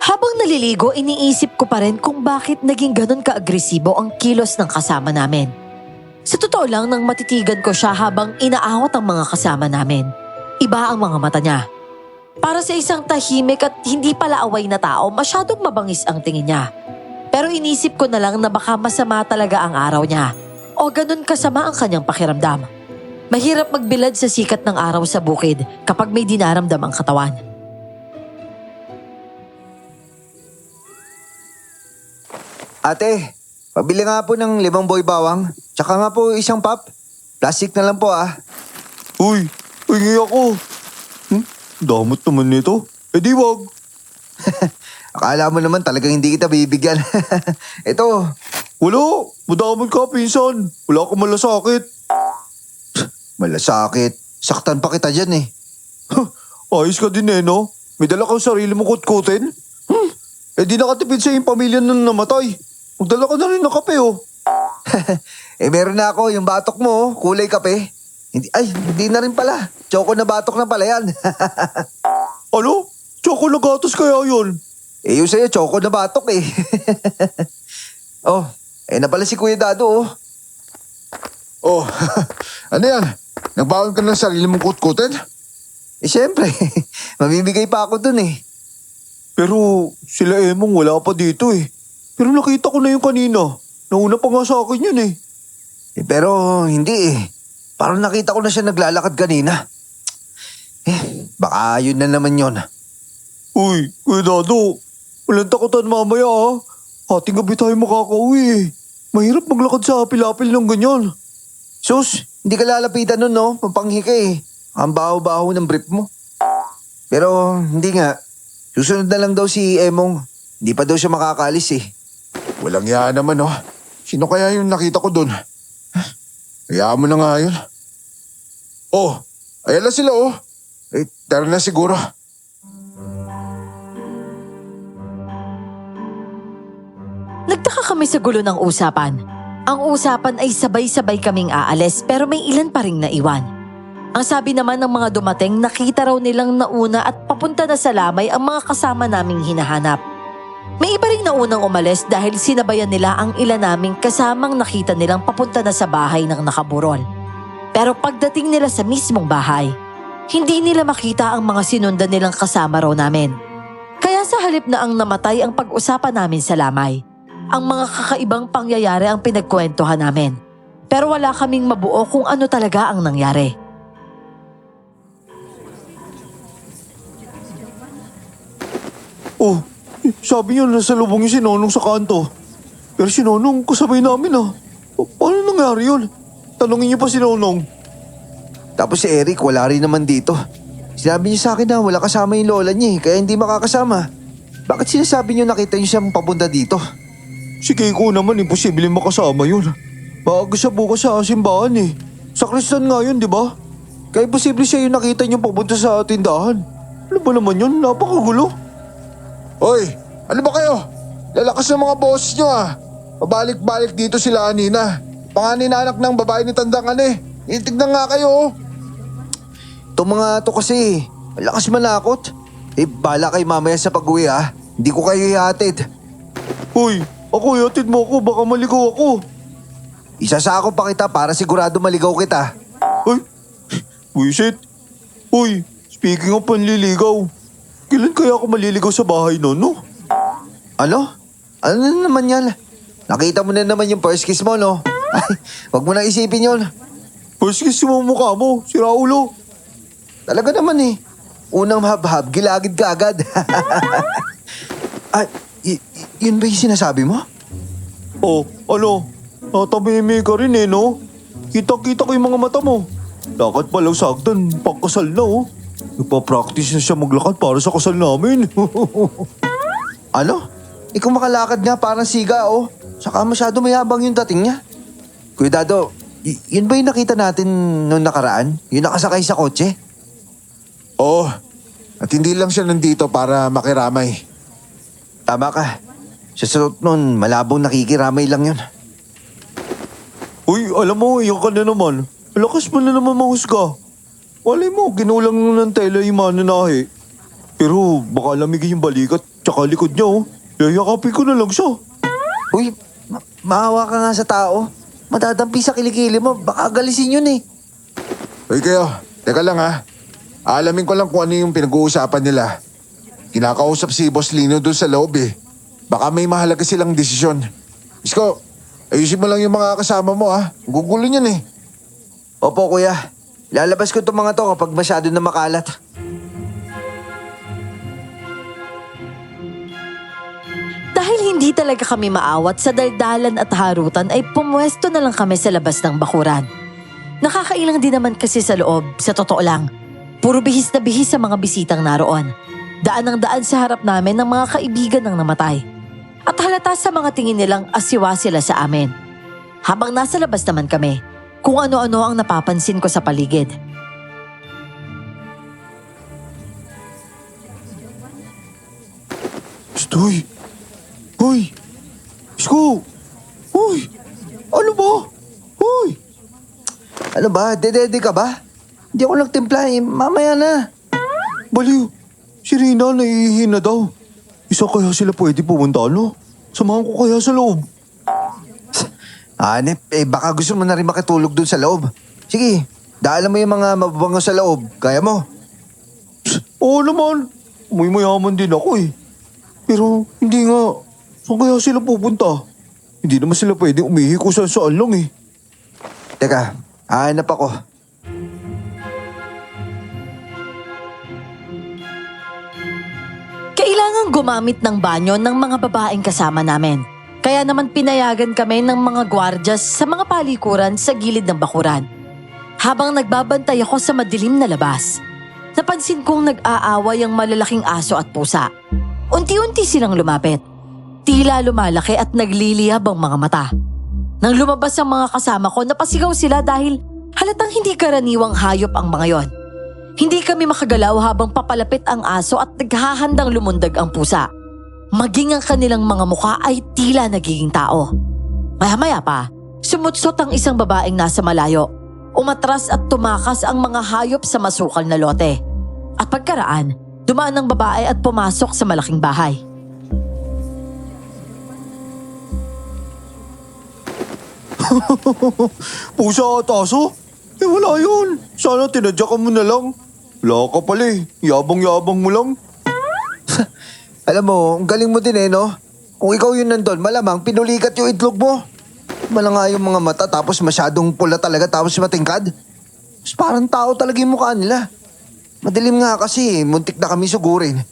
Habang naliligo, iniisip ko pa rin kung bakit naging ganun ka-agresibo ang kilos ng kasama namin. Sa totoo lang, nang matitigan ko siya habang inaawat ang mga kasama namin. Iba ang mga mata niya. Para sa isang tahimik at hindi pala away na tao, masyadong mabangis ang tingin niya. Pero inisip ko na lang na baka masama talaga ang araw niya. O ganun kasama ang kanyang pakiramdam. Mahirap magbilad sa sikat ng araw sa bukid kapag may dinaramdam ang katawan. Ate, pabili nga po ng 5 boy bawang. Tsaka nga po isang pop. Plastic na lang po ah. Uy, hingi ako. Damot naman nito. Eh di wag. Akala mo naman talagang hindi kita bibigyan. Ito, Wala, madamot ka pinsan. Wala akong malasakit. malasakit. Saktan pa kita dyan eh. Ayos ka din eh, no? May dala kang sarili mo kutkutin. Eh di nakatipid sa iyong pamilya nung namatay. Magdala ka na rin ng kape, oh. Eh meron na ako yung batok mo, oh, kulay kape. Hindi na rin pala. Choco na batok na pala yan. Ano? Choco na gatas kaya yun? Eh yung sa'yo, choco na batok eh. Oh, na pala si Kuya Dado oh. Oh, ano yan? Nagbaon ka ng sarili mong kutkutin? Eh syempre, mamimigay pa ako dun eh. Pero sila Emong wala pa dito eh. Pero nakita ko na yung kanina. Nauna pa nga sa akin yun eh. Pero hindi eh. Parang nakita ko na siya naglalakad kanina. Baka yun na naman yun. Uy, Kuya Dado, walang takutan mamaya ah. Ating gabi tayo makakauwi eh. Mahirap maglakad sa apil-apil ng ganyan. Sus, hindi ka lalapitan nun no, mapanghi ka eh. Ang baho-baho ng brief mo. Pero hindi nga. Susunod na lang daw si Emong. Hindi pa daw siya makakalis eh. Walang yan naman, oh. Sino kaya yung nakita ko doon? Hayaan mo na nga yun. Oh, ayan na sila, oh. Tara na siguro. Nagtaka kami sa gulo ng usapan. Ang usapan ay sabay-sabay kaming aalis pero may ilan pa ring naiwan. Ang sabi naman ng mga dumating, nakita raw nilang nauna at papunta na sa lamay ang mga kasama naming hinahanap. May iba ring naunang umalis dahil sinabayan nila ang ilan naming kasamang nakita nilang papunta na sa bahay ng nakaburol. Pero pagdating nila sa mismong bahay, hindi nila makita ang mga sinundan nilang kasama raw namin. Kaya sa halip na ang namatay ang pag-usapan namin sa lamay, ang mga kakaibang pangyayari ang pinagkwentuhan namin. Pero wala kaming mabuo kung ano talaga ang nangyari. Oh, sabi niyo nasa lubong yung si Nonong sa kanto. Pero si Nonong kasabay namin ah. Paano nangyari yun? Tanungin niyo pa si Nonong. Tapos si Eric wala rin naman dito. Sinabi niya sa akin na wala kasama yung lola niya kaya hindi makakasama. Bakit sinasabi niyo nakita niyo siyang papunta dito? Si Keiko naman imposible makasama yun. Maaga siya bukas sa simbahan eh. Sa Kristan nga yun, di ba? Kaya imposible siya yung nakita niyo papunta sa tindahan. Ano ba naman yun? Napakagulo. Hoy, ano ba kayo? Lalakas ng mga boss nyo ah. Pabalik-balik dito sila kanina. Panganin na anak ng babae ni Tandang eh. Itignan nga kayo oh. Itong mga to kasi, malakas manakot. Bala kay mamaya sa pag-uwi ah. Hindi ko kayo ihatid. Hoy, ako iatid mo ako, baka maligaw ako. Isasako pa kita para sigurado maligaw kita. Ay, wisit. Hoy, speaking of panliligaw, kailan kaya ako maliligaw sa bahay no? Ano? Ano na naman yan? Nakita mo na naman yung first kiss mo, no? Ay, wag mo na isipin yun. First kiss mo mukha mo, si Raulo. Talaga naman eh. Unang habhab, gilagid ka agad. Ay, yun ba yung sinasabi mo? Oh, ano? Natamimi ka rin eh, no? Kita-kita ko yung mga mata mo. Lakad pa lang sagdan, pagkasal na oh. Nagpa-practice na siya maglakad para sa kasal namin. Ano? Ikaw makalakad nga parang siga, oh. Saka masyado mayabang yung dating niya. Kuya Dado, yun ba yung nakita natin noong nakaraan? Yung nakasakay sa kotse? Oo. At hindi lang siya nandito para makiramay. Tama ka. Sa suot nun, malabong nakikiramay lang yun. Uy, alam mo, iyan ka na naman. Lakas mo na naman mahusga. Walay mo, ginulang ng tela yung mananahe. Pero baka lamigin yung balikat tsaka likod niya oh. Yayakapin ko na lang siya. Uy, maawa ka nga sa tao. Madadampi sa kilikili mo, baka galisin yun eh. Hoy kayo, teka lang ha. Alamin ko lang kung ano yung pinag-uusapan nila. Kinakausap si Boss Lino doon sa loob eh. Baka may mahalaga silang desisyon. Isko, ayusin mo lang yung mga kasama mo ha. Gugulo niyan eh. Opo kuya, lalabas ko itong mga to kapag masyado na makalat. Dahil hindi talaga kami maawat sa daldalan at harutan ay pumwesto na lang kami sa labas ng bakuran. Nakakailang din naman kasi sa loob, sa totoo lang. Puro bihis na bihis sa mga bisitang naroon. Daan ng daan sa harap namin ng mga kaibigan ng namatay. At halata sa mga tingin nilang asiwa sila sa amin. Habang nasa labas naman kami, kung ano-ano ang napapansin ko sa paligid. Stoy! Hoy! Isko! Hoy! Ano ba? Hoy! Ano ba, dedede ka ba? Hindi ako nagtimpla eh, mamaya na. Baliw! Si Rina naiihi na daw. Isa kaya sila pwede pumunta no? Samahan ko kaya sa loob. Hanep, baka gusto mo na rin makitulog dun sa loob. Sige, daalan mo yung mga mababango sa loob. Kaya mo? Oo naman. May mayaman din ako eh. Pero hindi nga. Saan kaya sila pupunta? Hindi naman sila pwede umihi kung saan lang eh. Teka, hanap ako. Kailangan gumamit ng banyo ng mga babaeng kasama namin. Kaya naman pinayagan kami ng mga gwardyas sa mga palikuran sa gilid ng bakuran. Habang nagbabantay ako sa madilim na labas, napansin kong nag-aaway ang malalaking aso at pusa. Unti-unti silang lumapit. Tila lumalaki at nagliliyab ang mga mata. Nang lumabas ang mga kasama ko, napasigaw sila dahil halatang hindi karaniwang hayop ang mga yon. Hindi kami makagalaw habang papalapit ang aso at naghahandang lumundag ang pusa. Maging ang kanilang mga mukha ay tila nagiging tao. Maya-maya pa, sumutsot ang isang babaeng nasa malayo. Umatras at tumakas ang mga hayop sa masukal na lote. At pagkaraan, dumaan ang babae at pumasok sa malaking bahay. Pusa at aso? Wala yun. Sana tinadyakan mo na lang. Wala ka pala eh. Yabang-yabang mo lang. Alam mo, ang galing mo din eh, no? Kung ikaw yun nandun, malamang pinulikat yung itlog mo. Malanga yung mga mata tapos masyadong pula talaga tapos matingkad. Tapos parang tao talaga yung mukha nila. Madilim nga kasi, muntik na kami sugurin.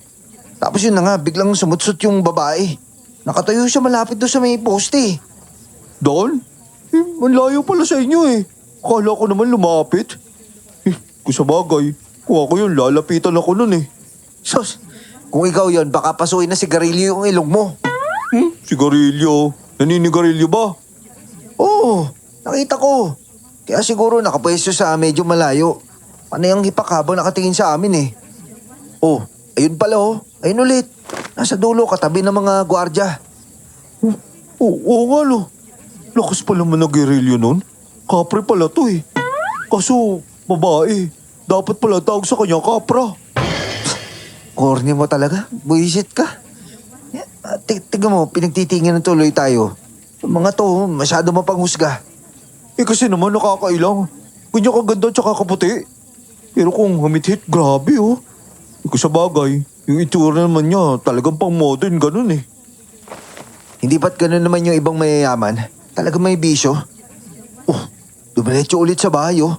Tapos yun na nga, biglang sumutsot yung babae. Nakatayo siya malapit doon sa may poste. Don? Ang layo pala sa inyo eh. Akala ko naman lumapit. Kung sa bagay, kung ako yun, lalapitan ako nun eh. Sos, kung ikaw yun, baka pasuin na sigarilyo yung ilog mo. Sigarilyo. Naninigarilyo ba? Oo, nakita ko. Kaya siguro nakapwesto sa medyo malayo. Panay ang hipak habang nakatingin sa amin eh. Oh, ayun pala oh. Ayun ulit. Nasa dulo katabi ng mga gwardya. Oo nga no. Lakas pala man nag-gerilyo nun. Kapre pala to eh. Kaso, babae. Dapat pala tawag sa kanya kapra. Corny mo talaga. Buisit ka. Tignan mo, pinagtitingin ng tuloy tayo. Yung mga to, masyado mapanghusga. Kasi naman nakakailang. Ganyan kaganda tsaka kaputi. Pero kung humit-hit, grabe oh. Sa bagay, yung itsura naman niya talagang pang modern ganun eh. Hindi ba't ganun naman yung ibang mayayaman? Talagang may bisyo. Oh, dumiretso ulit sa bahay oh.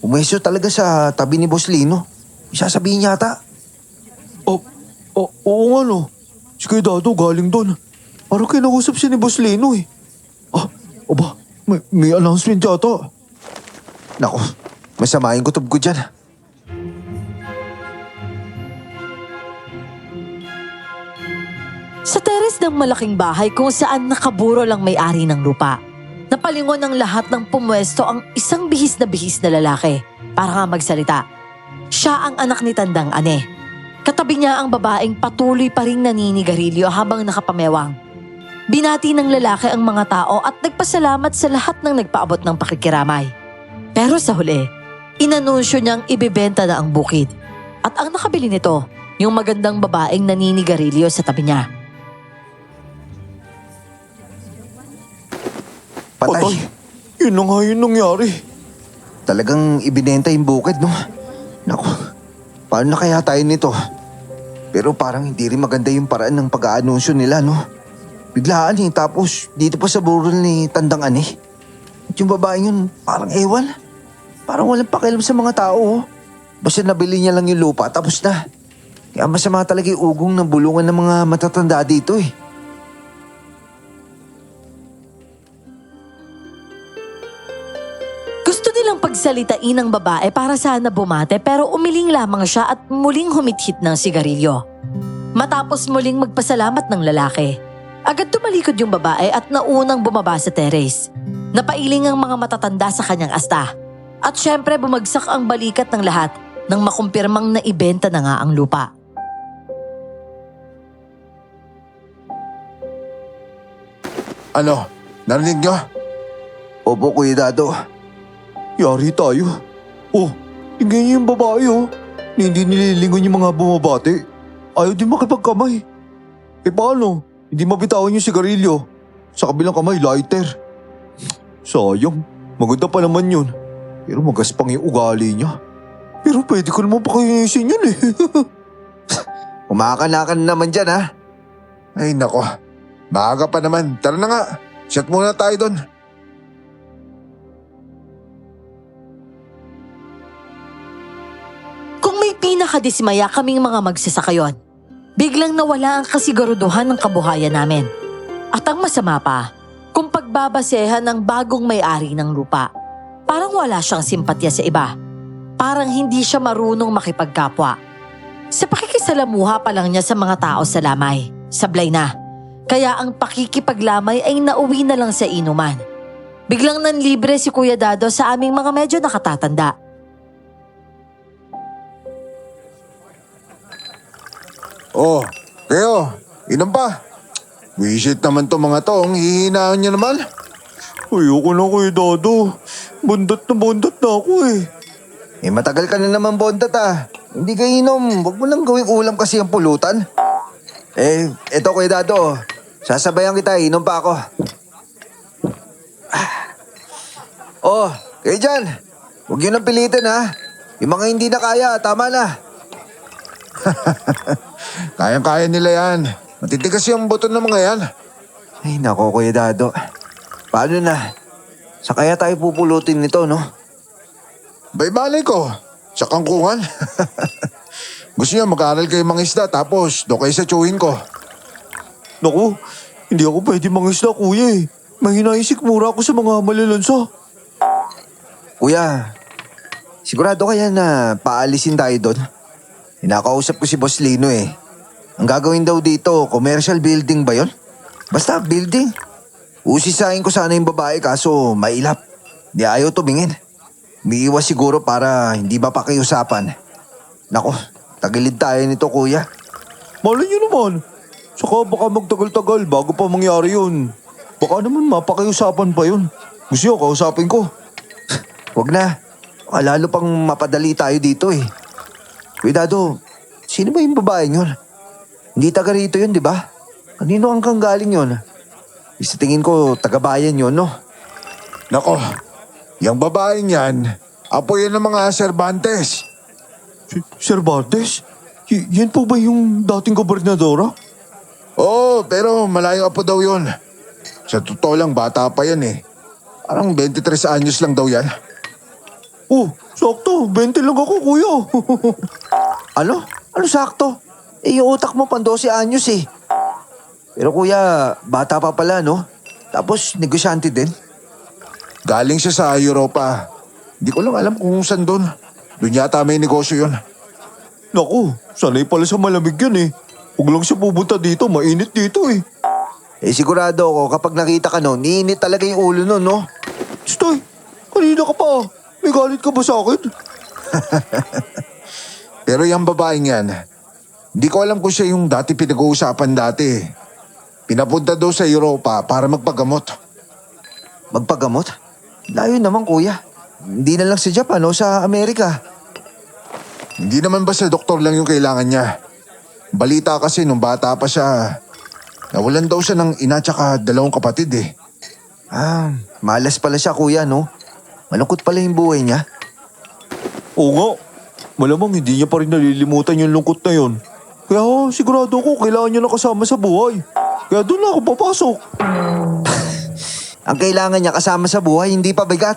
Umeso talaga sa tabi ni Boss Lino. Isasabihin yata. Oo nga no. Si Kuya Dado galing doon. Parang kinausap siya ni Boss Lino eh. Aba, may announcement yata. Nako, masama yung kutob ko dyan. Sa teres ng malaking bahay kung saan nakaburo lang may-ari ng lupa. Napalingon ng lahat ng pumwesto ang isang bihis na lalaki para nga magsalita. Siya ang anak ni Tandang Ane. Katabi niya ang babaeng patuloy pa ring naninigarilyo habang nakapamewang. Binati ng lalaki ang mga tao at nagpasalamat sa lahat ng nagpaabot ng pakikiramay. Pero sa huli, inanunsyo niyang ibibenta na ang bukid. At ang nakabili nito, yung magandang babaeng naninigarilyo sa tabi niya. Patay. Yun na nga yun nangyari. Talagang ibinenta yung bukid, no? Naku, paano na kaya tayo nito? Pero parang hindi rin maganda yung paraan ng pag-aanunsyo nila, no? Biglaan eh, tapos dito pa sa burol ni Tandang Ane. At yung babae yun, parang ewan. Parang walang pakialam sa mga tao, oh. Basta nabili niya lang yung lupa, tapos na. Kaya masama talaga yung ugong ng bulungan ng mga matatanda dito, eh. Gusto nilang pagsalitain ng babae para sana bumate pero umiling lamang siya at muling humithit ng sigarilyo. Matapos muling magpasalamat ng lalaki, agad tumalikod yung babae at naunang bumaba sa terrace. Napailing ang mga matatanda sa kanyang asta. At syempre bumagsak ang balikat ng lahat nang makumpirmang naibenta na nga ang lupa. Ano? Narinig nyo? Opo, Kuya Dado. Yari tayo. Oh, tingnan niyo yung babae oh. Hindi nililingon yung mga bumabati. Ayaw din makipagkamay. Paano? Hindi mabitawan yung sigarilyo. Sa kabilang kamay, lighter. Sayang, maganda pa naman yun. Pero magaspang yung ugali niya. Pero pwede ko naman pakayusin yun eh. Umakanakan naman dyan, ha? Ay nako, maaga pa naman. Tara na nga, shot muna tayo doon. Kung may pinakadismaya kaming mga magsasakayon, biglang nawala ang kasiguruduhan ng kabuhayan namin. At ang masama pa, kung pagbabasehan ng bagong may-ari ng lupa, parang wala siyang simpatya sa iba. Parang hindi siya marunong makipagkapwa. Sa pakikisalamuha pa lang niya sa mga tao sa lamay, sablay na. Kaya ang pakikipaglamay ay nauwi na lang sa inuman. Biglang nanlibre si Kuya Dado sa aming mga medyo nakatatanda. Oh, kayo, inom pa. Wisit naman to mga to, ang hihinaan nyo naman. Ayoko na Kuya Dado. Bundat na ako eh. Eh, matagal ka na naman bondat, ah. Hindi ka inom. Huwag mo lang gawing ulam kasi ang pulutan. Eh, eto Kuya Dado. Sasabayan kita, inom pa ako. Oh, kayo dyan. Huwag yun ang pilitin, ha. Yung mga hindi na kaya, tama na. Kayang-kaya nila yan. Matitigas yung buto ng mga yan. Ay, nako Kuya Dado. Paano na? Sa kaya tayo pupulutin nito, no? Bay-balay ko, sa kangkungan. Gusto niya mag-aaral kayo mga isda tapos doon kayo sa tsuhin ko. Naku, hindi ako pwede mangisda kuya eh. Mahinaisik mura ako sa mga malalansa. Kuya, sigurado kaya na paalisin tayo doon? Hinakausap ko si Boss Lino eh. Ang gagawin daw dito, commercial building ba yon? Basta building. Usisahin ko sana yung babae kaso mailap. Di ayaw tumingin. Umiiwas siguro para hindi ba pakiusapan. Nako, tagilid tayo nito kuya. Malay niyo naman. Saka baka magtagal-tagal bago pa mangyari yun. Baka naman mapakiusapan pa yun. Gusto niyo kausapin ko. Huwag na. Baka lalo pang mapadali tayo dito eh. Kuya Dado, sino ba yung babaeng yun? Hindi taga rito yun, di ba? Kanino ang kang galing yun? Sa tingin ko, taga-bayan yun, no? Nako, yung babaeng yan, apo yan ng mga Cervantes. Cervantes? Yan po ba yung dating gobernadora? Oo, pero malayo apo daw yun. Sa totoo lang, bata pa yan eh. Parang 23 anyos lang daw yan. Oh, sakto. 20 lang ako, kuya. Ano? Ano sakto? Yung utak mo pang 12 anyos eh. Pero kuya, bata pa pala, no? Tapos, negosyante din. Galing siya sa Europa. Hindi ko lang alam kung saan doon. Doon yata may negosyo yun. Naku, sanay pala sa malamig yan eh. Huwag lang siya pupunta dito, mainit dito eh. Sigurado ako kapag nakita ka no, niinit talaga yung ulo no, no? Stoy, kanina ka pa. May galit ka ba sa akin? Pero yung babaeng yan, hindi ko alam kung siya yung dati pinag-uusapan dati. Pinapunta daw sa Europa para magpagamot. Magpagamot? Layo naman kuya. Hindi na lang sa Japan o sa Amerika. Hindi naman ba sa doktor lang yung kailangan niya? Balita kasi nung bata pa siya, nawalan daw siya ng ina tsaka 2 kapatid eh. Malas pala siya kuya, no? Malungkot pala yung buhay niya. Oo nga. Malamang hindi niya pa rin nalilimutan yung lungkot na yun. Kaya sigurado ko kailangan niya na kasama sa buhay. Kaya doon na ako papasok. Ang kailangan niya kasama sa buhay, hindi pa bigat.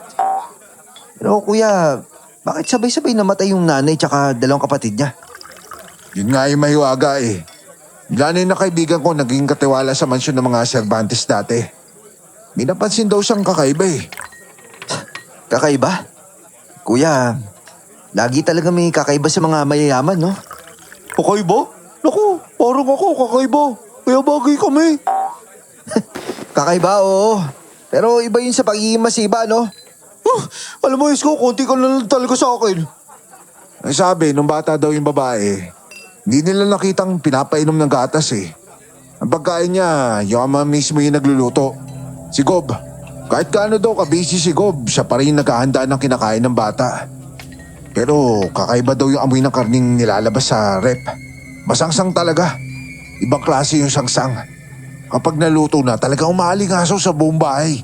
Pero kuya, bakit sabay-sabay namatay yung nanay tsaka 2 kapatid niya? Yun nga yung mahiwaga eh. Ilan na kaibigan ko naging katiwala sa mansyon ng mga Cervantes dati. May napansin daw siyang kakaiba eh. Kakaiba? Kuya, lagi talaga may kakaiba sa mga mayayaman, no? Kakaiba? Naku, parang ako kakaiba. Kaya bagay kami. Kakaiba, oo. Pero iba yun sa pagiging masiba, no? Alam mo, Isko, konti ka na lang talaga sa akin. Ang sabi, nung bata daw yung babae, hindi nila nakitang pinapainom ng gatas eh. Ang pagkain niya, yung ama mismo yung nagluluto. Si Gob. Kahit kaano daw kabisi si Gob, siya pa rin naghahanda ng kinakain ng bata. Pero kakaiba daw yung amoy ng karning nilalabas sa rep. Masangsang talaga. Ibang klase yung sangsang. Kapag naluto na, talagang umaalingaso sa buong bahay.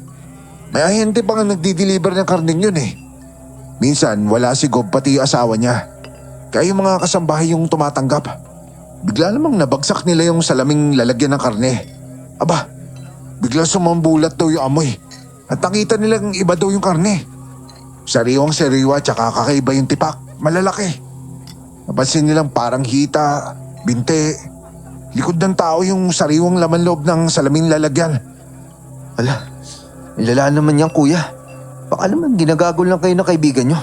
May ahente pa nga nagdi-deliver ng karning yun eh. Minsan, wala si Gob pati yung asawa niya. Kaya yung mga kasambahay yung tumatanggap. Bigla namang nabagsak nila yung salaming lalagyan ng karne. Aba, bigla sumambulat daw yung amoy. At nakita nilang iba daw yung karne. Sariwang sariwa tsaka kakaiba yung tipak. Malalaki. Napansin nilang parang hita, binte. Likod ng tao yung sariwang laman loob ng salaming lalagyan. Ala, ilala naman yan, kuya. Baka naman ginagagol lang kayo ng kaibigan nyo.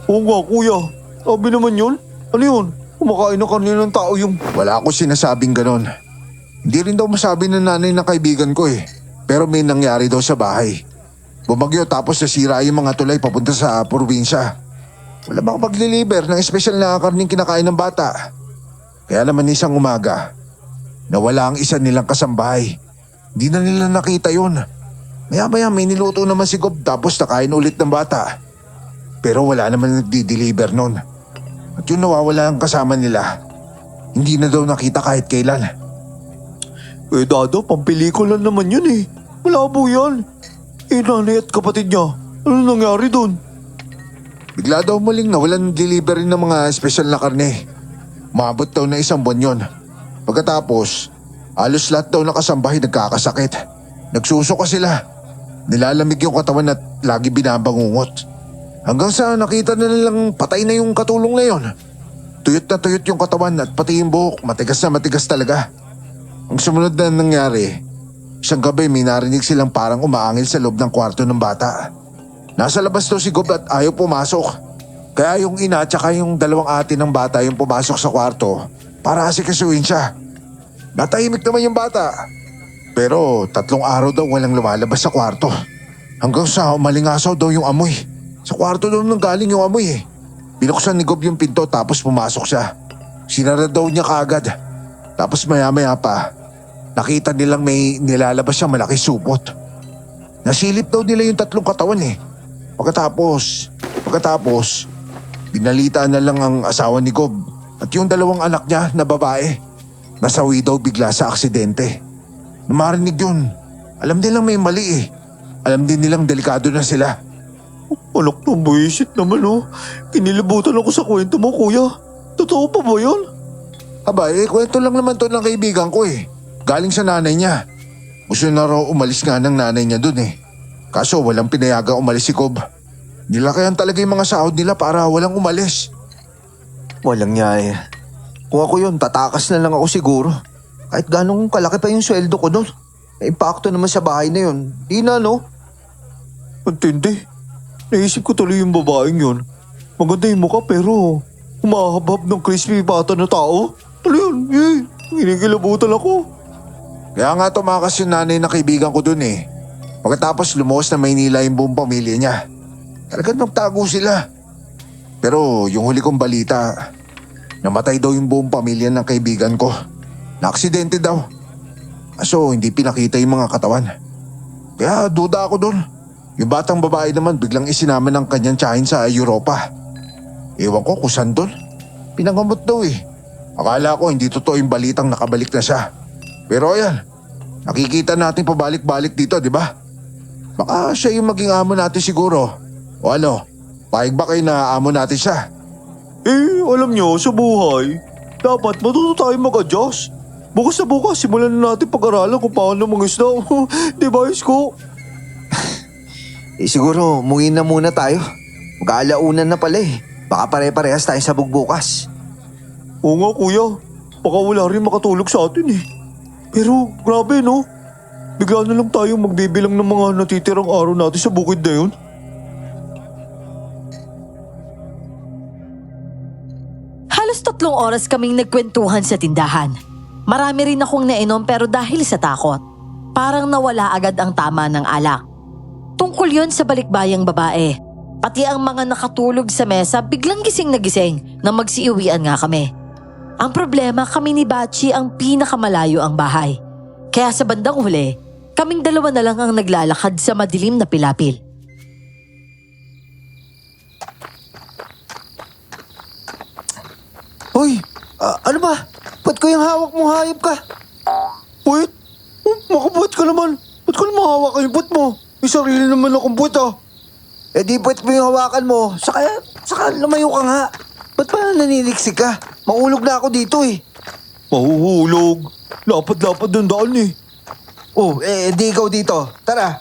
Oo nga, kuya. Sabi naman yun. Ano yun? Kumakain ng kanina ng tao yung... Wala ako sinasabing ganon. Hindi rin daw masabi ng nanay ng kaibigan ko eh. Pero may nangyari daw sa bahay. Bumagyo tapos nasira yung mga tulay papunta sa probinsya. Wala bang pag-deliver ng espesyal na karning kinakain ng bata. Kaya naman isang umaga, nawala ang isa nilang kasambahay. Hindi na nila nakita yun. Maya-maya may niluto naman si Gob tapos nakain ulit ng bata. Pero wala naman nagdi-deliver nun. At yung nawawala ang kasama nila, hindi na daw nakita kahit kailan. Dado, pampelikula naman yun eh. Malabo yan. Nanay at kapatid niya, ano nangyari doon? Bigla daw muling nawalan ng delivery ng mga espesyal na karne. Maabot daw na 1 buwan yun. Pagkatapos, halos lahat daw ng kasambahay nagkakasakit. Nagsusuka sila. Nilalamig yung katawan at lagi binabangungot. Hanggang sa nakita na nilang patay na yung katulong na yun. Tuyot na tuyot yung katawan at pati yung buhok, matigas na matigas talaga. Ang sumunod na nangyari, isang gabi may narinig silang parang umaangil sa loob ng kwarto ng bata. Nasa labas daw si Gob at ayaw pumasok. Kaya yung ina at saka yung 2 ate ng bata yung pumasok sa kwarto para asikasuhin siya. Natahimik naman yung bata. Pero 3 araw daw walang lumalabas sa kwarto. Hanggang sa umalingasaw daw yung amoy. Sa kwarto daw nang galing yung amoy eh. Binuksan ni Gob yung pinto tapos pumasok siya. Sinara daw niya kaagad. Tapos maya-maya pa, nakita nilang may nilalabas siyang malaki supot. Nasilip daw nila yung 3 katawan eh. Pagkatapos, binalitaan na lang ang asawa ni Gob at yung 2 anak niya na babae. Nasawi daw bigla sa aksidente. Nung marinig yun, alam nilang may mali eh. Alam din nilang delikado na sila. Anak ng buwisit naman oh. Kinilabutan ako sa kwento mo kuya. Totoo pa ba yun? Aba, kwento lang naman to ng kaibigan ko eh. Galing sa nanay niya. Gusto na raw umalis nga ng nanay niya dun eh. Kaso walang pinayaga umalis si Cobb. Nilakayan talaga yung mga sahod nila para walang umalis. Walang nyaya. Kung ako yun, tatakas na lang ako siguro. Kahit ganong kalaki pa yung sweldo ko doon. May impacto naman sa bahay na yun. Di na, no? Antindi. Naisip ko tuloy yung babaeng yun. Maganda yung mukha pero humahabab ng crispy bata na tao. Ano yun? Kinikilabutan ako. Kaya nga tumakas yung nanay na kaibigan ko dun eh. Pagkatapos lumuwas na Maynila yung buong pamilya niya. Talagang nagtago sila. Pero yung huli kong balita, namatay daw yung buong pamilya ng kaibigan ko. Na-aksidente daw. Kaso hindi pinakita yung mga katawan. Kaya duda ako dun. Yung batang babae naman biglang isinama ng kanyang tiyahin sa Europa. Ewan ko kung saan dun. Pinangamot daw eh. Akala ko hindi totoo yung balitang nakabalik na siya. Pero ayan, nakikita natin pabalik-balik dito, di ba? Baka siya yung maging amo natin siguro. O ano, paig ba kayo na amo natin siya? Alam nyo, sa buhay, dapat matuto tayo mag-adjust. Bukas na bukas, simulan na natin pag-aralan kung paano mangisda. Di ba, Isko? Siguro, umuwi na muna tayo. Mag-aalaunan na pala eh. Baka pare-parehas tayo sa bugbukas. Oo nga, kuya. Baka wala rin makatulog sa atin eh. Pero grabe, no? Bigla na lang tayo magbibilang ng mga natitirang araw natin sa bukid na yun. Halos 3 oras kaming nagkwentuhan sa tindahan. Marami rin akong nainom pero dahil sa takot, parang nawala agad ang tama ng alak. Tungkol yon sa balikbayang babae. Pati ang mga nakatulog sa mesa biglang gising na gising na magsiuwian nga kami. Ang problema, kami ni Bachi ang pinakamalayo ang bahay. Kaya sa bandang huli, kaming dalawa na lang ang naglalakad sa madilim na pilapil. Hoy, ano ba? Ba't ko yung hawak mo hayop ka? Wait, makabuhat ka naman. Ba't ko naman hawak ang buhat mo? May sarili naman akong buhat ah. Eh di ba't mo yung hawakan mo? Saka lumayo ka nga. Ba't pa naniniksik ka? Maulog na ako dito eh. Mahuhulog. Lapad-lapad ng daan eh. Oh, di ikaw dito. Tara.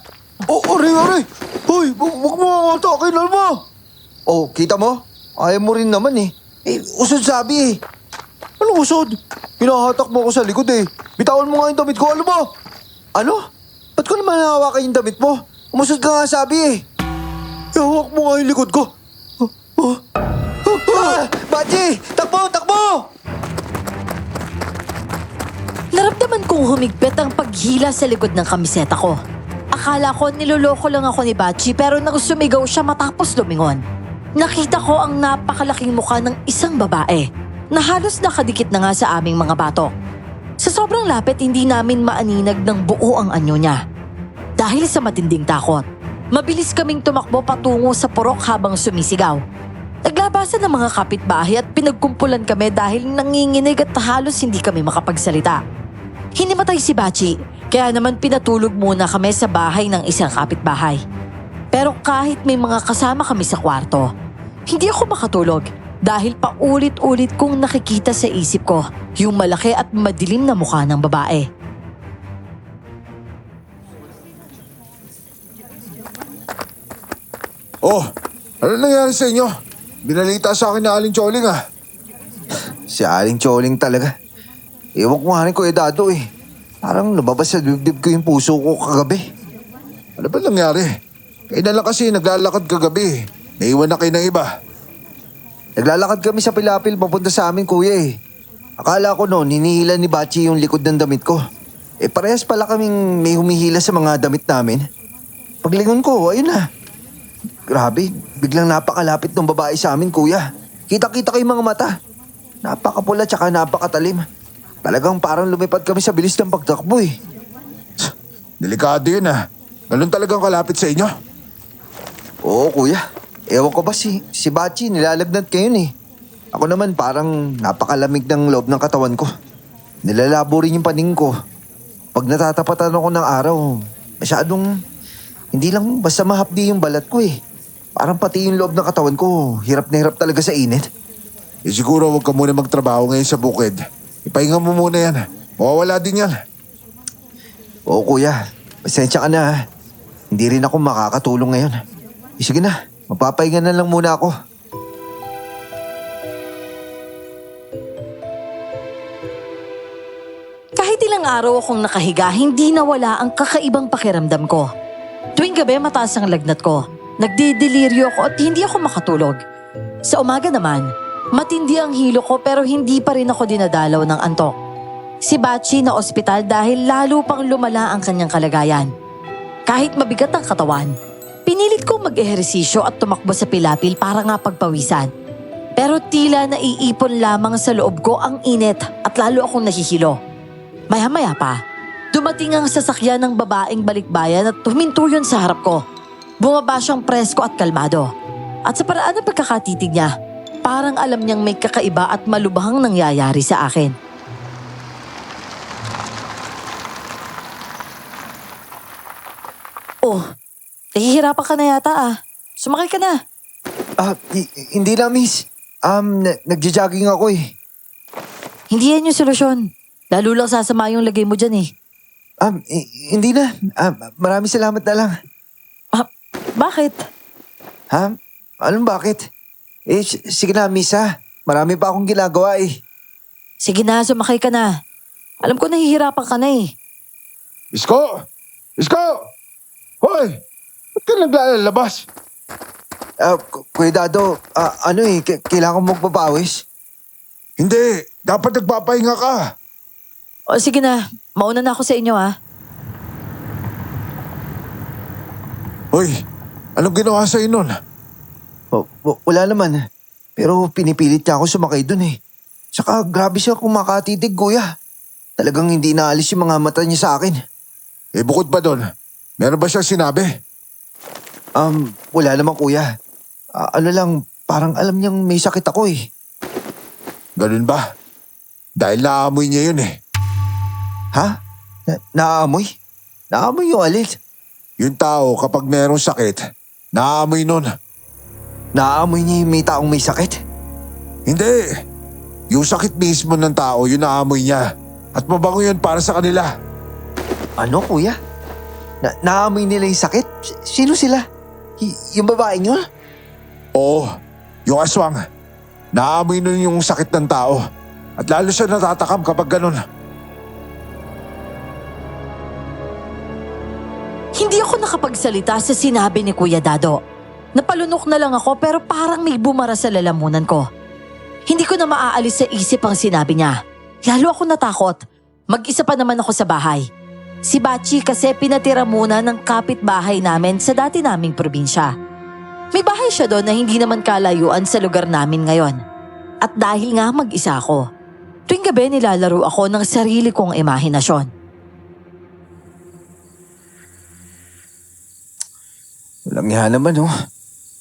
Oh, aray! Hoy, huwag mo ang atakin, Alma! Oh, kita mo? Ayaw mo rin naman eh. Usod sabi eh. Anong usod? Hinahatak mo ako sa likod eh. Bitawan mo nga yung damit ko, Alma! Ano? Ba't ko naman hawakan yung damit mo? Umusod ka nga sabi eh. Ihawak mo nga yung likod ko. Bachi! Takbo! Naramdaman kong humigpit ang paghila sa likod ng kamiseta ko. Akala ko niloloko lang ako ni Bachi pero nang sumigaw siya matapos lumingon. Nakita ko ang napakalaking mukha ng isang babae na halos nakadikit na nga sa aming mga batok. Sa sobrang lapit, hindi namin maaninag ng buo ang anyo niya. Dahil sa matinding takot, mabilis kaming tumakbo patungo sa purok habang sumisigaw. Naglabasan ng mga kapitbahay at pinagkumpulan kami dahil nanginginig at halos hindi kami makapagsalita. Hinimatay si Bachi, kaya naman pinatulog muna kami sa bahay ng isang kapitbahay. Pero kahit may mga kasama kami sa kwarto, hindi ako makatulog dahil paulit-ulit kong nakikita sa isip ko yung malaki at madilim na mukha ng babae. Oh, ano nangyari sa inyo? Binalita sa akin na Aling Choling ah. Si Aling Choling talaga. Ewan ko nga rin ko Dado eh. Parang nababas sa dibdib ko yung puso ko kagabi. Ano ba nangyari? Kayo na lang kasi naglalakad kagabi. Naiwan na kayo ng iba. Naglalakad kami sa pilapil papunta sa amin kuya eh. Akala ko noon hinihila ni Bachi yung likod ng damit ko. Parehas pala kaming may humihila sa mga damit namin. Paglingon ko, ayun na. Grabe, biglang napakalapit ng babae sa amin kuya. Kita-kita ko yung mga mata. Napakapula tsaka napakatalim. Talagang parang lumipad kami sa bilis ng pagtakbo eh. Delikado yun ah. Ganun talagang kalapit sa inyo. Oo kuya. Ewan ko ba si Bachi nilalagnat kayo eh. Ako naman parang napakalamig ng loob ng katawan ko. Nilalabo rin yung paning ko. Pag natatapatan ako ng araw, masyadong hindi lang basta mahapdi yung balat ko eh. Parang pati yung loob ng katawan ko, hirap na hirap talaga sa init. Siguro huwag ka muna magtrabaho ngayon sa bukid. Ipahinga mo muna yan. Mawawala din yan. Oo kuya, pasensya ka na ha. Hindi rin ako makakatulong ngayon. Sige na, magpapahinga na lang muna ako. Kahit ilang araw akong nakahiga, hindi nawala ang kakaibang pakiramdam ko. Tuwing gabi mataas ang lagnat ko. Nagdideliryo ako at hindi ako makatulog. Sa umaga naman, matindi ang hilo ko pero hindi pa rin ako dinadalaw ng antok. Si Bachi na ospital dahil lalo pang lumala ang kanyang kalagayan. Kahit mabigat ang katawan, pinilit kong mag-ehersisyo at tumakbo sa pilapil para nga pagpawisan. Pero tila naiipon lamang sa loob ko ang init at lalo akong nahihilo. Maya-maya pa, dumating ang sasakyan ng babaeng balikbayan at huminto yun sa harap ko. Bumaba siyang presko at kalmado. At sa paraan ng pagkakatitig niya, parang alam niyang may kakaiba at malubhang nangyayari sa akin. Oh, nahihirapan ka na yata ah. Sumakay ka na. Hindi na miss. Nagja-jogging ako eh. Hindi yan yung solusyon. Lalo lang sasama yung lagay mo dyan eh. Hindi na. Maraming salamat na lang. Bakit? Ha? Anong bakit? Sige na miss ha. Marami pa akong ginagawa eh. Sige na, sumakay ka na. Alam ko nahihirapan ka na eh. Isko! Isko! Hoy! Ba't ka naglalabas? Kuya Dado, kailangan mo magpapawis? Hindi. Dapat nagpapahinga ka. O sige na, mauna na ako sa inyo ah. Hoy! Anong ginawa sa'yo nun? Wala naman. Pero pinipilit niya ako sumakay dun eh. Saka grabe siya kumakatitig kuya. Talagang hindi naalis yung mga mata niya sa akin. Bukod pa doon, meron ba siyang sinabi? Wala naman kuya. Parang alam niyang may sakit ako eh. Ganun ba? Dahil naamoy niya yun eh. Ha? Naamoy? Naamoy yung alit? Yung tao kapag merong sakit, naamoy nun. Naamoy niya yung may taong may sakit? Hindi. Yung sakit mismo ng tao, yun naamoy niya. At mabango yun para sa kanila. Ano kuya? Naamoy nila yung sakit? Sino sila? Yung babaeng yun? Oo, yung aswang. Naamoy nun yung sakit ng tao. At lalo siya natatakam kapag ganun. Hindi ako nakapagsalita sa sinabi ni Kuya Dado. Napalunok na lang ako pero parang may bumara sa lalamunan ko. Hindi ko na maaalis sa isip ang sinabi niya. Lalo ako natakot. Mag-isa pa naman ako sa bahay. Si Bachi kasi pinatira muna ng kapitbahay namin sa dati naming probinsya. May bahay siya doon na hindi naman kalayuan sa lugar namin ngayon. At dahil nga mag-isa ako, tuwing gabi nilalaro ako ng sarili kong imahinasyon. Walang yan naman oh.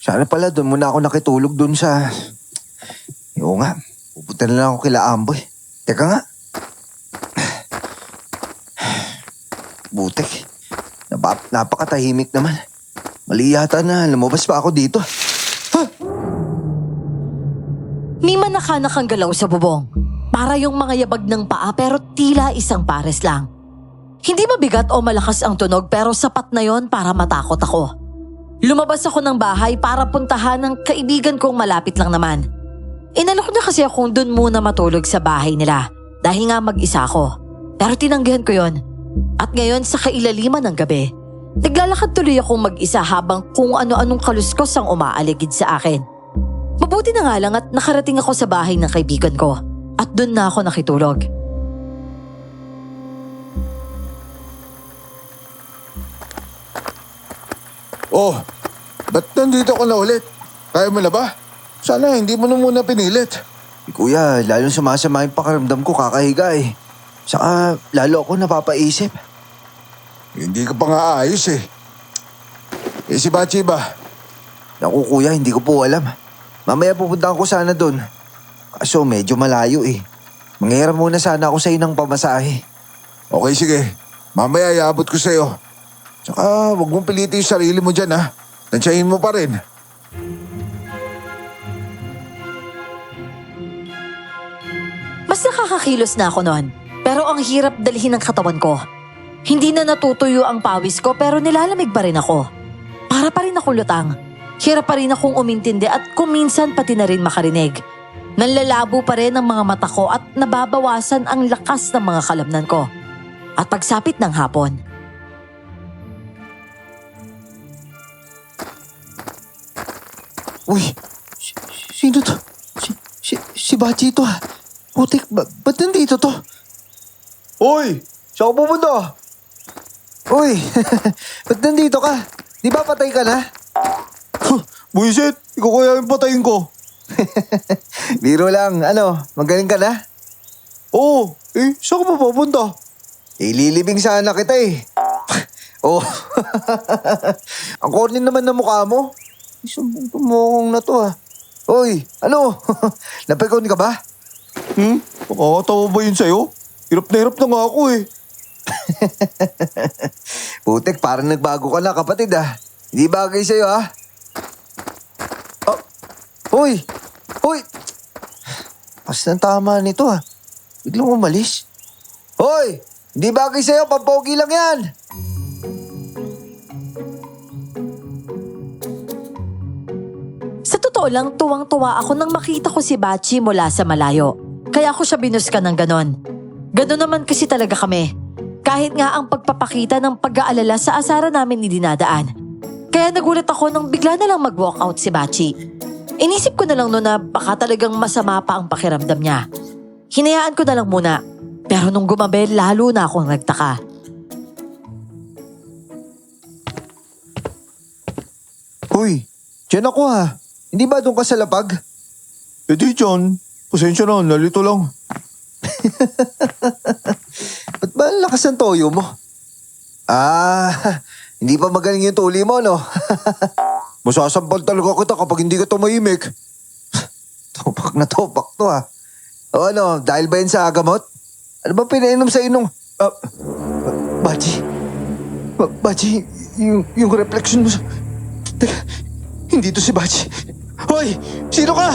Sana pala doon muna ako nakitulog doon sa... Oo nga, pupunta na lang ako kila Amboy. Teka nga. Butik. Napakatahimik naman. Mali yata na lumabas pa ako dito. May manakanakang galaw sa bubong. Para yung mga yabag ng paa pero tila isang pares lang. Hindi mabigat o malakas ang tunog pero sapat na yon para matakot ako. Lumabas ako ng bahay para puntahan ng kaibigan kong malapit lang naman. Inalok niya kasi akong dun muna matulog sa bahay nila dahil nga mag-isa ako. Pero tinanggihan ko yon. At ngayon sa kailaliman ng gabi, naglalakad tuloy akong mag-isa habang kung ano-anong kaluskos ang umaaligid sa akin. Mabuti na nga lang at nakarating ako sa bahay ng kaibigan ko at dun na ako nakitulog. Oh, ba't nandito ka na ulit? Kaya mo na ba? Sana hindi mo na muna pinilit. Kuya, lalong sumasama yung pakiramdam ko kakahiga eh. Saka lalo ako napapaisip. Hindi ka pa nga ayos eh. Si Bachi ba? Naku kuya, hindi ko po alam. Mamaya pupunta ko sana doon. Kaso medyo malayo eh. Mangyayari muna sana ako sa inang pamasahe. Okay, sige. Mamaya iabot ko sa'yo. Tsaka huwag mong pilitin yung sarili mo dyan ha. Tansyahin mo pa rin. Mas nakakakilos na ako noon. Pero ang hirap dalhin ng katawan ko. Hindi na natutuyo ang pawis ko pero nilalamig pa rin ako. Para pa rin ako lutang. Hirap pa rin akong umintindi at kuminsan pati na rin makarinig. Nanlalabo pa rin ang mga mata ko at nababawasan ang lakas ng mga kalamnan ko. At pagsapit ng hapon, Uy, sino to? Si Bachi to ah. Putik, ba't nandito to? Uy! Saan ka pupunta? Uy, ba't nandito ka? Di ba patay ka na? Buisit, ikaw kaya yung patayin ko. Biro lang, magaling ka na? Oo, saan ka pa pupunta? Lilibing sana kita eh. Oh, ang corny naman ng mukha mo. Isang tumukong na to ah. Uy, napagod ka ba? Nakakatawa ba yun sa'yo? Hirap na nga ako eh. Putek, parang nagbago ka na kapatid ah. Hindi bagay sa'yo ah. Uy! Pas ng tama nito ah. Biglang umalis. Hoy! Hindi bagay sa'yo, pampogi lang yan. sa totoo lang tuwang-tuwa ako nang makita ko si Bachi mula sa malayo. Kaya ako siya binuskan ng ganon. Ganon naman kasi talaga kami. Kahit nga ang pagpapakita ng pag-aalala sa asara namin ni dinadaan. Kaya nagulat ako nang bigla na lang mag-walk out si Bachi. Inisip ko na lang noon na baka talagang masama pa ang pakiramdam niya. Hinayaan ko na lang muna. Pero nung gumabi, lalo na akong nagtaka. Uy, dyan ako ha. Hindi ba doon ka sa lapag? Di John. Pasensya na, nalito lang. Ba't ba ang lakas ng toyo mo? Hindi pa magaling yung tuli mo, no? Masasampal talaga kita kapag hindi ka tumahimik. Topak na topak to ha. O dahil ba yan sa gamot? Ano ba pinainom sa inong... Bachi? Bachi, yung reflection mo sa... Teka, hindi to si Bachi. Hoy! Sino ka?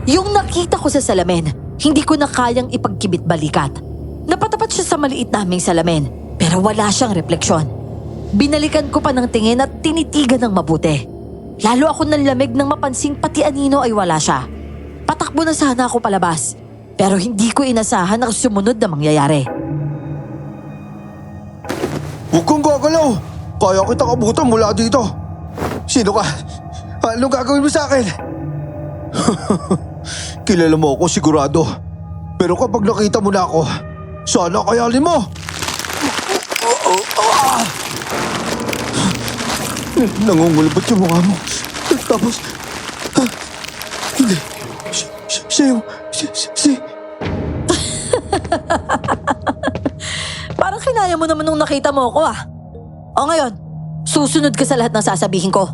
Yung nakita ko sa salamin, hindi ko na kayang ipagkibit balikat. Napatapat siya sa maliit naming salamin, pero wala siyang refleksyon. Binalikan ko pa ng tingin at tinitigan ng mabuti. Lalo ako nanlamig nang mapansing pati anino ay wala siya. Patakbo na sana ako palabas, pero hindi ko inasahan ang sumunod na mangyayari. Huwag kang gagalaw. Kaya kita kabutan mula dito. Sino ka? Anong gagawin mo sa akin? Kilala mo ako sigurado. Pero kapag nakita mo na ako, sana kayanin mo. Nangungulbat yung mukha mo. Tapos, hindi. Siya yung, Parang kinaya mo naman nung nakita mo ako ah. O ngayon, susunod ka sa lahat ng sasabihin ko.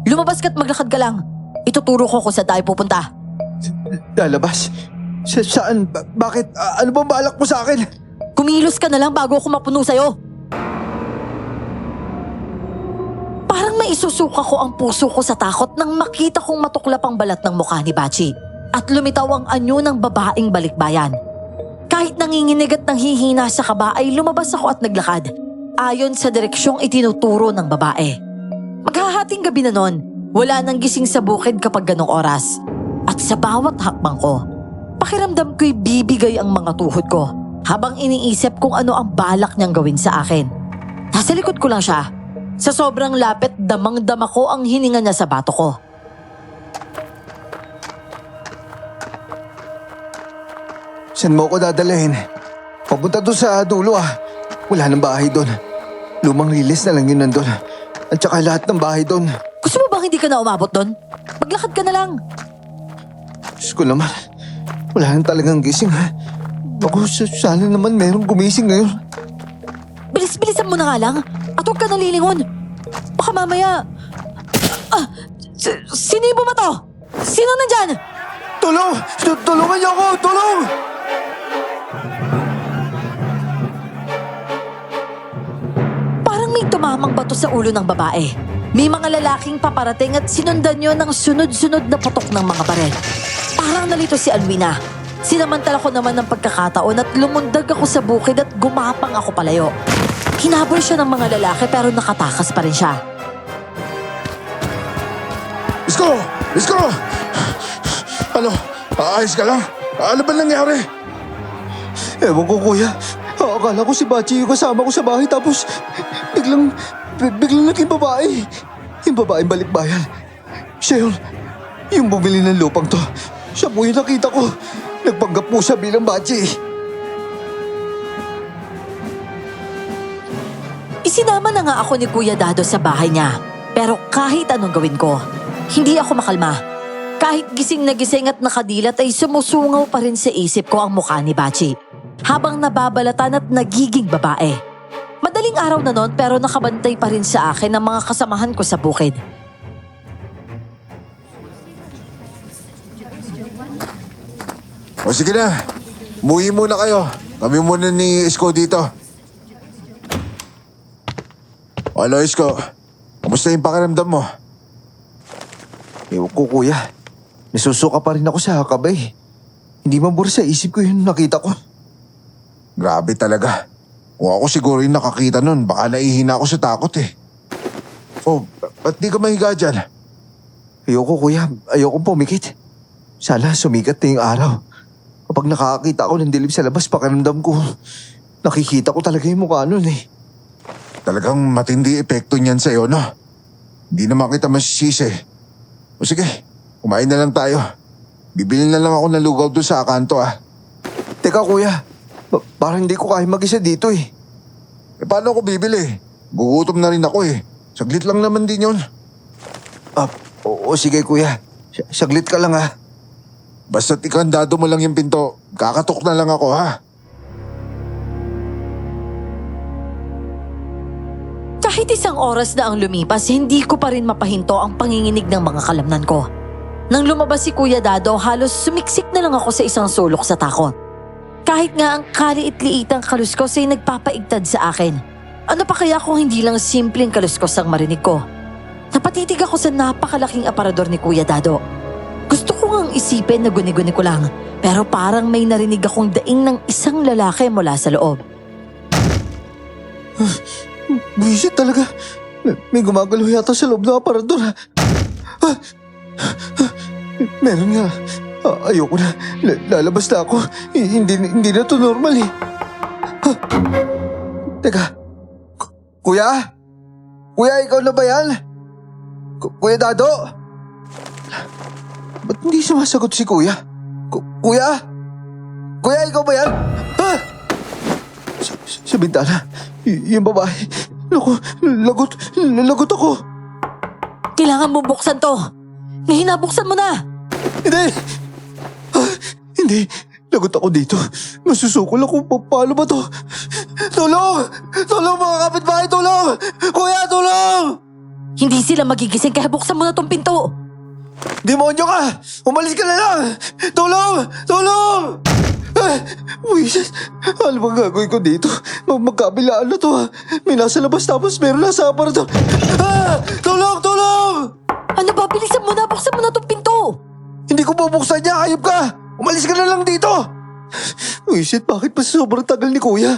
Lumabas ka't maglakad ka lang. Ituturo ko kung saan tayo pupunta. Lalabas? Saan? Bakit? Ano ba balak mo sa akin? Kumilos ka na lang bago ako mapuno sa'yo. Parang maisusuka ko ang puso ko sa takot nang makita kong matuklap ang balat ng mukha ni Bachi at lumitaw ang anyo ng babaeng balikbayan. Kahit nanginginig at nanghihina sa kaba ay lumabas ako at naglakad ayon sa direksyong itinuturo ng babae. Maghahating gabi na nun, wala nang gising sa bukid kapag ganong oras. At sa bawat hakbang ko, pakiramdam ko'y bibigay ang mga tuhod ko habang iniisip kung ano ang balak niyang gawin sa akin. Nasa likod ko lang siya. Sa sobrang lapit, damang-dama ko ang hininga niya sa bato ko. Saan mo ako dadalhin? Papunta doon sa dulo ah. Wala nang bahay doon. Lumang riles na lang yun nandun. At saka lahat ng bahay doon. Gusto mo bang hindi ka na umabot doon? Maglakad ka na lang. Diyos ko naman. Wala nang talagang gising ha. Ako, sana naman merong gumising ngayon. Bilis-bilisan mo na nga lang at huwag ka nalilingon. Baka mamaya... sino yung bumato? Sino nandyan? Tulong! Tulungan niyo ako! Tulong! Parang may tumamang bato sa ulo ng babae. May mga lalaking paparating at sinundan yun ng sunod-sunod na putok ng mga barel. Parang nalito si Alwina. Sinamantala ko naman ng pagkakataon at lumundag ako sa bukid at gumapang ako palayo. Hinabol siya ng mga lalaki pero nakatakas pa rin siya. Isko! Isko! Ano? Ayos ka lang? Ano ba nangyari? Ewan ko, kuya. Akala ko si Bachi yung kasama ko sa bahay tapos biglang naging babae. Yung babaeng balikbayan. Siya yun. Yung bumili ng lupang to. Siya po yung nakita ko. Nagpanggap po siya bilang Bachi. Isinama na nga ako ni Kuya Dado sa bahay niya. Pero kahit anong gawin ko, hindi ako makalma. Kahit gising na gising at nakadilat ay sumusungaw pa rin sa isip ko ang mukha ni Bachi. Habang nababalatan at nagiging babae. Madaling araw na noon pero nakabantay pa rin sa akin ang mga kasamahan ko sa bukid. O sige na. Umuwi muna kayo. Kami muna ni Isko dito. Hello, Isko. Kamusta yung pakiramdam mo? Ewan ko, kuya. Nasusuka pa rin ako sa hakabay. Hindi mabura sa isip ko yung nakita ko. Grabe talaga. Kung ako siguro yung nakakita nun, baka naihina ako sa takot eh. Oh, ba't di ka mahiga dyan? Ayoko, kuya. Ayoko pumikit. Sana sumikat na yung araw. Kapag nakakakita ako ng dilim sa labas, pakiramdam ko, nakikita ko talaga yung mukha nun eh. Talagang matindi epekto niyan sa'yo, no? Hindi naman kita masisisi. O sige, kumain na lang tayo. Bibili na lang ako ng lugaw doon sa akanto ah. Teka, kuya. Parang hindi ko kaya mag-isa dito eh. Eh paano ako bibili? Gugutom na rin ako eh. Saglit lang naman din yun. Oo, sige, kuya. Saglit ka lang ha. Basta't ikandado mo lang yung pinto, kakatok na lang ako ha. Kahit isang oras na ang lumipas, hindi ko pa rin mapahinto ang panginginig ng mga kalamnan ko. Nang lumabas si Kuya Dado, halos sumiksik na lang ako sa isang sulok sa takot. Kahit nga ang kaliit-liitang kaluskos ay nagpapaigtad sa akin. Ano pa kaya kung hindi lang simpleng kaluskos ang marinig ko? Napatitig ako sa napakalaking aparador ni Kuya Dado. Gusto ko ngang isipin na guni-guni ko lang, pero parang may narinig akong daing ng isang lalaki mula sa loob. Buisit talaga. May gumagalaw yata sa loob ng aparador ha. Meron nga. Ayoko na. Lalabas na ako. Hindi na to normal eh. Teka. Kuya? Kuya, ikaw na ba yan? Kuya Dado? Ba't hindi sumasagot si Kuya? Kuya? Kuya, ikaw ba yan? Ha? Sa bintana. Yung babae. Naku, lagot ako. Kailangan mo buksan to. Ngayon na, buksan mo na. Hindi! Hindi. Lagot ako dito. Masusukol ako. Paano ba to? Tulong! Tulong mga kapitbahay! Tulong! Kuya, tulong! Hindi sila magigising kaya buksan mo na tong pinto. Demonyo ka! Umalis ka na lang! Tulong! Tulong! Wises, ano bang gagawin ko dito? Magkabilaan na to ha. May nasa labas tapos meron nasa aparador. Tulong! Tulong! Ano ba? Bilisan mo na. Buksan mo na tong pinto. Hindi ko bubuksan niya, hayop ka! Umalis ka na lang dito! Wisit, bakit pa sobrang tagal ni Kuya?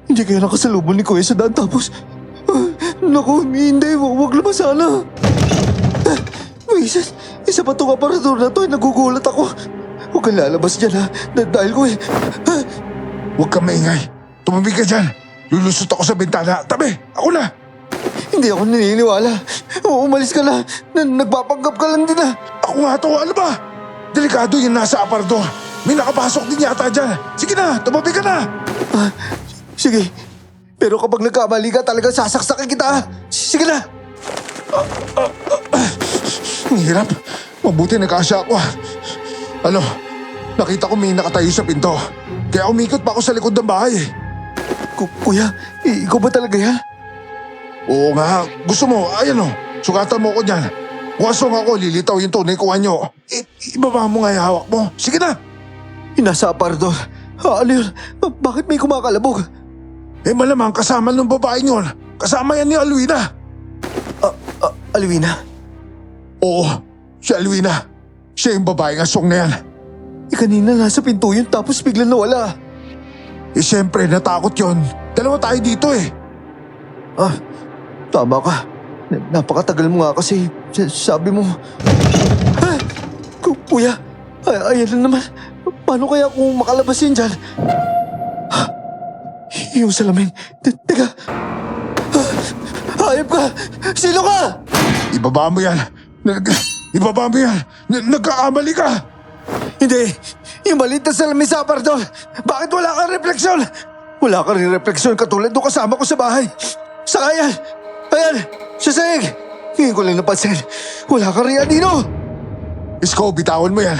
Hindi kaya nakasalubong ni Kuya sa daan tapos... Naku, hindi, wag lumas sana. Wisit, isa pa itong aparador na to, nagugulat ako. Huwag kang lalabas dyan ha, dahil ko eh... Huwag kang maingay. Tumabig ka dyan. Lulusot ako sa bintana. Tabi, ako na. Hindi ako naniniwala. Umalis ka na. Nagpapanggap ka lang din ha. Ako nga to, ano ba? Delikado yung nasa aparador. May nakapasok din yata dyan. Sige na, tumabi ka na. Sige. Pero kapag nagkamali ka, talagang sasaksakin kita ha. Sige na. Ang hirap. Mabuti nagkasya ako. Ano, nakita ko may nakatayo sa pinto. Kaya umikot pa ako sa likod ng bahay. Kuya, ikaw ba talaga yan? Oo nga, gusto mo, ayan o. Sukatan mo ko dyan. Kung aswang ako, lilitaw yung tunay kong anyo. Ibaba mo nga yung hawak mo. Sige na. Nasa aparador. Ano yun? Bakit may kumakalabog? Malamang kasama ng babaeng yun. Kasama yan ni Alwina. Alwina? Oo, si Alwina. Siya yung babaeng aswang na yan. Kanina nasa pinto yun tapos biglang nawala. Siyempre, natakot yun. Dalawa tayo dito eh. Tama ka. Napakatagal mo nga kasi sabi mo... Kuya, ayan na naman. Paano kaya kung makalabas yun dyan? Yung salamin. Teka. Hayop ka! Sino ka? Ibaba mo yan. Ibaba mo yan. Nagkakamali ka. Hindi. Yung maliit na salamin sa aparador. Bakit wala kang refleksyon? Wala ka rin refleksyon katulad nung kasama ko sa bahay. Saka yan. Ayan. Sa sahig. Ngayon ko lang napansin. Wala ka rin anino. Isko, bitawan mo yan.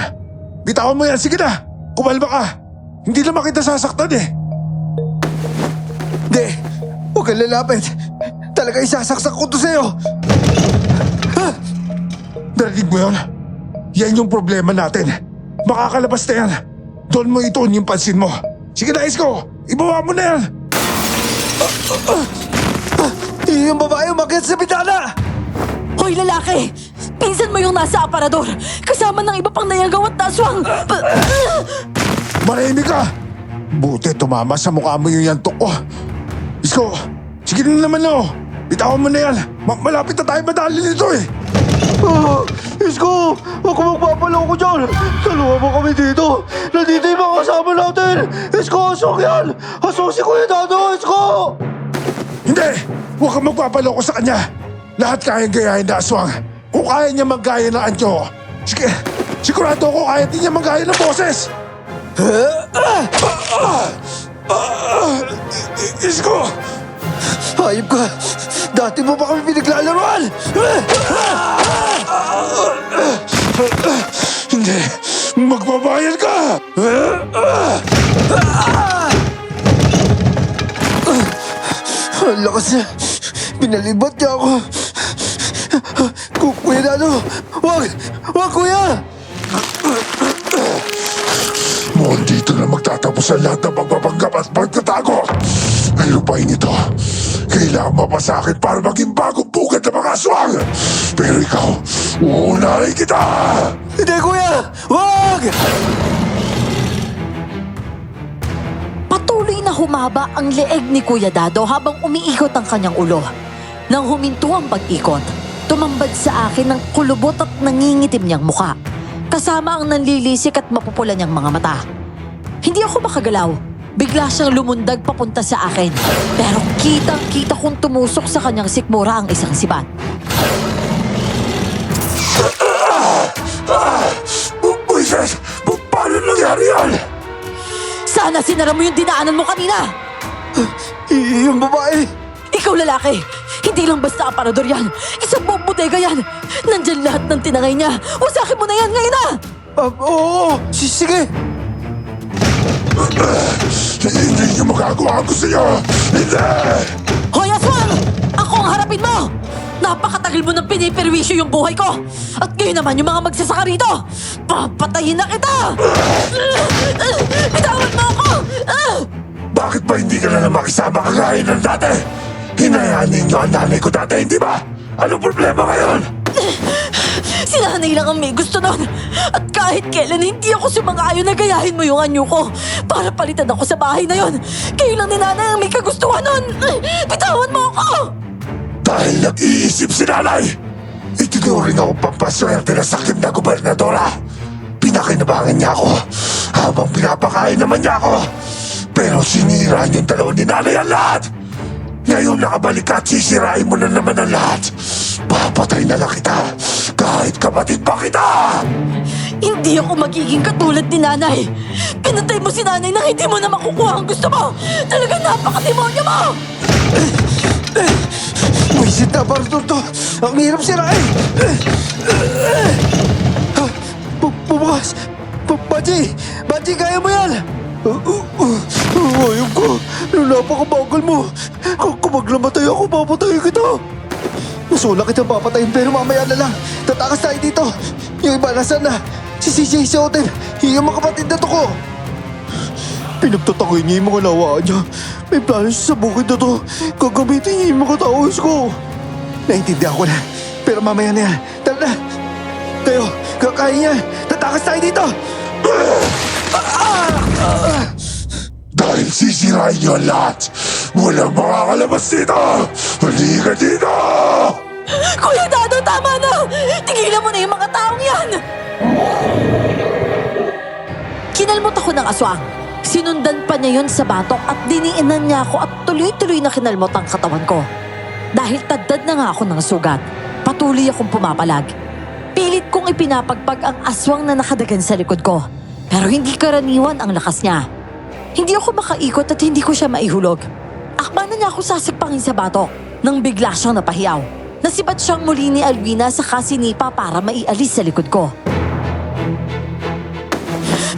Bitawan mo yan. Sige na. Kumalma ka. Hindi naman kita sasaktan eh. Hindi. Huwag kang lalapit. Talaga isasaksak ko to sa'yo. Narinig mo yun? Yan yung problema natin. Makakalabas na yan. Doon mo ituon yung pansin mo. Sige na, Isko. Ibaba mo na yan. Yung babae umakyat sa bitana. Hoy lalaki! Pinsan mo yung nasa aparador! Kasama ng iba pang nayagaw at naswang! Marahimik ka. Buti tumama sa mukha mo yung yantok ko. Isko, sige na naman no. Bitawan mo na yan. Malapit na tayo madali nito eh. Isko, huwag ko magpapaloko dyan. Tulungan mo kami dito. Nandito yung mga kasama natin. Isko, aswang yan. Aswang si Kuya Dado, Isko. Hindi! Huwag kang magpapaloko sa kanya. Lahat kayang gayahin na aswang. Kung kaya niya maggaya ng anyo, sige, sigurado ko kaya din niya maggaya ng boses. Isko! Hayop ka. Dati mo pa kami pinaglalaroan. Hindi, magbabayad ka! Ang lakas niya. Pinalibat niya ako. Kuya Dado, wag! Wag, kuya! Mukhang dito na magtatapos ang lahat ng pagpapanggap at pagtatago. Ang lupain ito, kailangan mapasakit para maging bagong bukid ng mga aswang. Pero ikaw, uunahin kita! Hindi, kuya! Wag! Patuloy na humaba ang leeg ni Kuya Dado habang umiikot ang kanyang ulo. Nang huminto ang pag-ikot, tumambad sa akin ng kulubot at nangingitim niyang muka, kasama ang nanlilisik at mapupula niyang mga mata. Hindi ako makagalaw. Bigla siyang lumundag papunta sa akin. Pero kitang-kita kong tumusok sa kanyang sikmura ang isang sibat. Moises, paano nangyari yan? Sana sinara mo yung dinaanan mo kanina! Yung babae! Ikaw lalaki! Hindi lang basta aparador yan! Isang buong bodega yan! Nandyan lahat ng tinangay niya! Wasakin mo na yan ngayon na! Oo! Sige! Hindi niyo magagawa ko sa'yo! Hindi! Hoy Aswang! Ako ang harapin mo! Napakatagal mo nang piniperwisyo yung buhay ko! At ngayon naman yung mga magsasaka rito! Papatayin na kita! Bitawan mo ako! Bakit ba hindi ka na lang makisama kagaya ng dati? Hinayaan ninyo ang nanay ko dati, hindi ba? Anong problema ngayon? Si nanay lang ang may gusto nun. At kahit kailan hindi ako sumang-ayon na gayahin mo yung anyo ko para palitan ako sa bahay na yon. Kayo lang ni nanay ang may kagustuhan nun. Bitawan mo ako! Dahil nag-iisip si nanay, itinuring ako pampaswerte na sakim na gobernadora. Pinakinabangan niya ako habang pinapakain naman niya ako. Pero sinira niyong dalawa ni nanay ang lahat. Ngayon nakabalik ka at sisirain mo na naman ang lahat. Papatay na lang kita kahit kapatid pa kita. Hindi ako magiging katulad ni nanay. Pinatay mo si nanay nang hindi mo na makukuha ang gusto mo. Talagang napakademonyo mo! Buisit na aparador to! Ang hirap sirain! Bubukas! Baji! Baji, kaya mo yan! Ayun ko! Napakabagal mo! Kung maglamatay ako, papatay kita! Masula kitang papatayin pero mamaya na lang. Tatakas tayo dito. Yung iba nasaan na? Si CJ, si Oten, yung mga kapatid na to ko. Pinagtatangay niya yung mga lawaan niya. May plano siya sa bukid na to. Gagamitin niya yung mga taos ko. Naintindihan ko na. Pero mamaya na yan. Tara na. Kayo, kakain niya. Tatakas tayo dito. Dahil sisirain niyo ang lahat, walang makakalabas dito! Halika dito! Kuya Dado, tama na! Tigilan mo na yung mga taong yan! Kinalmot ako ng aswang. Sinundan pa niya yun sa batok at diniinan niya ako at tuloy-tuloy na kinalmot ang katawan ko. Dahil tadtad na nga ako ng sugat, patuloy akong pumapalag. Pilit kong ipinapagpag ang aswang na nakadagan sa likod ko. Pero hindi karaniwan ang lakas niya. Hindi ako makaikot at hindi ko siya maihulog. Akma na niya ako sasagpangin sa batok nang bigla siyang napahiyaw. Nasibat siyang muli ni Alwina sa kasinipa para maialis sa likod ko.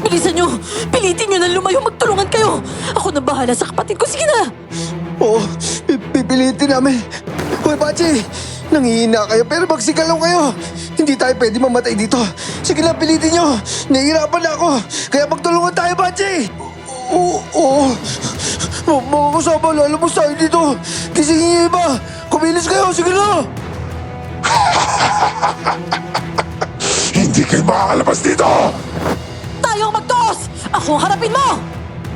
Bilisan niyo! Pilitin niyo na lumayo, magtulungan kayo! Ako na bahala sa kapatid ko, sige na! Oo, pipilitin namin. Hoy, Pachi! Nangihina kayo pero magsigalaw kayo. Hindi tayo pwede mamatay dito. Sige na, pilitin nyo. Nahihirapan na ako. Kaya magtulungan tayo, Pachi! Oo. Mga kasama, lalabas tayo dito. Gisingin niyo iba. Kumilis kayo, sige na! Hindi kayo makakalabas dito! Tayong magtos! Ako ang harapin mo!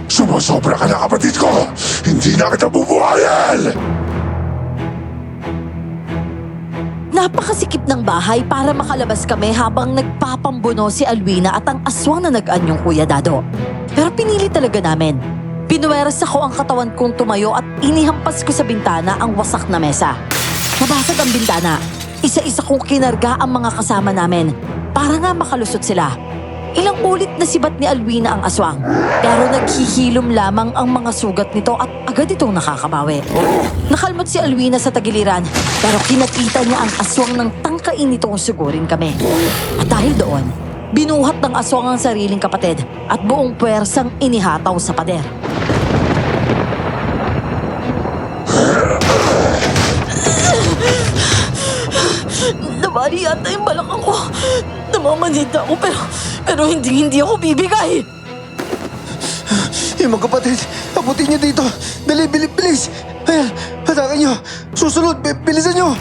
Sumusobra ka na kapatid ko! Hindi na kita bubuhayin! Napakasikip ng bahay para makalabas kami habang nagpapambuno si Alwina at ang aswang na nag-anyong Kuya Dado. Pero pinili talaga namin. Pinuweras ako ang katawan kong tumayo at inihampas ko sa bintana ang wasak na mesa. Nabasag ang bintana. Isa-isa kong kinarga ang mga kasama namin para nga makalusot sila. Ilang ulit na sibat ni Alwina ang aswang. Pero naghihilom lamang ang mga sugat nito at agad itong nakakabawi. Nakalmot si Alwina sa tagiliran pero kinakita niya ang aswang ng tangkain nitong sugurin kami. At dahil doon, binuhat ng aswang ang sariling kapatid at buong puwersang inihataw sa pader. Nabali yata yung balakang ko. Namamanhid na ako pero hindi ako bibigay. Yung mga kapatid, abutin niyo dito. Dali, bilis. Ayan, hatakan niyo. Susunod, bilisan niyo.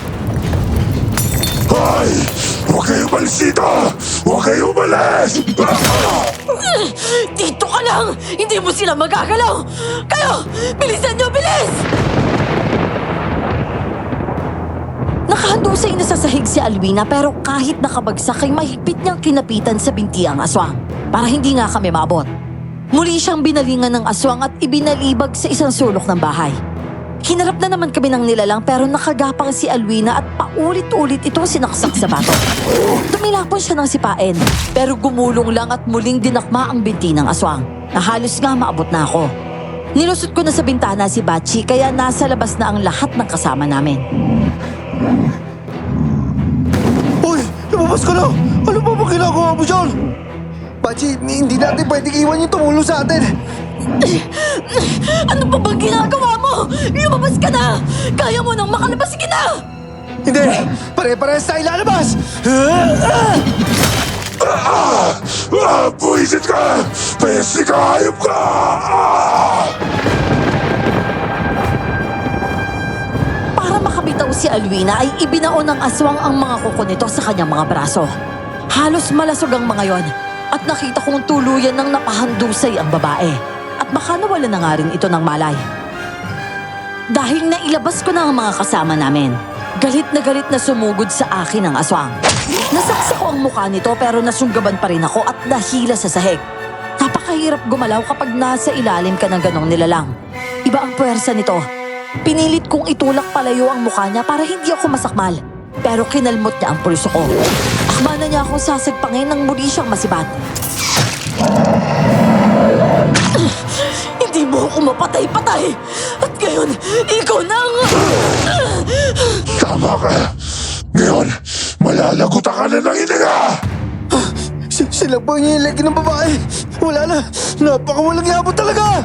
Hoy! Huwag kayong umalis dito! Huwag kayong umalis! Dito ka lang! Hindi mo sila magagalaw! Kayo! Bilisan niyo, bilis! Nakahandusay na sa sahig si Alwina pero kahit nakabagsak ay mahigpit niyang kinapitan sa binti ang aswang para hindi nga kami maabot. Muli siyang binalingan ng aswang at ibinalibag sa isang sulok ng bahay. Hinarap na naman kami ng nilalang pero nakagapang si Alwina at paulit-ulit itong sinaksak sa batok. Tumilapon siya ng sipain pero gumulong lang at muling dinakma ang binti ng aswang na halos nga maabot na ako. Nilusot ko na sa bintana si Bachi kaya nasa labas na ang lahat ng kasama namin. Hoy, lumabas ka na! Ano ba ginagawa mo dyan? Pachi, hindi natin pwedeng iwan yung tumulo sa atin. Ano pa bang ginagawa mo? Lumabas ka na! Kaya mo nang makalabas, sige na! Hindi, pare-parehas tayo lalabas! Buwisit ka! Pesi ka! Hayop ka! Para makabitaw si Alwina ay ibinaon ng aswang ang mga kuko nito sa kanyang mga braso. Halos malasog ang mga yon at nakita kong tuluyan ng napahandusay ang babae. At baka nawala na nga rin ito ng malay. Dahil nailabas ko na ang mga kasama namin, galit na sumugod sa akin ang aswang. Nasaksak ko ang mukha nito pero nasunggaban pa rin ako at nahila sa sahig. Napakahirap gumalaw kapag nasa ilalim ka ng ganong nilalang. Iba ang puwersa nito. Pinilit kong itulak palayo ang mukha niya para hindi ako masakmal. Pero kinalmot niya ang pulso ko. Akma na niya akong sasagpangin nang muli siyang masibat. Hindi mo ako mapatay-patay! At ngayon, ikaw na ang... Tama ka! Ngayon, malalagutan ka na ng hininga! Sila po yung ilagi ng babae. Wala na, napakawalang yabo talaga!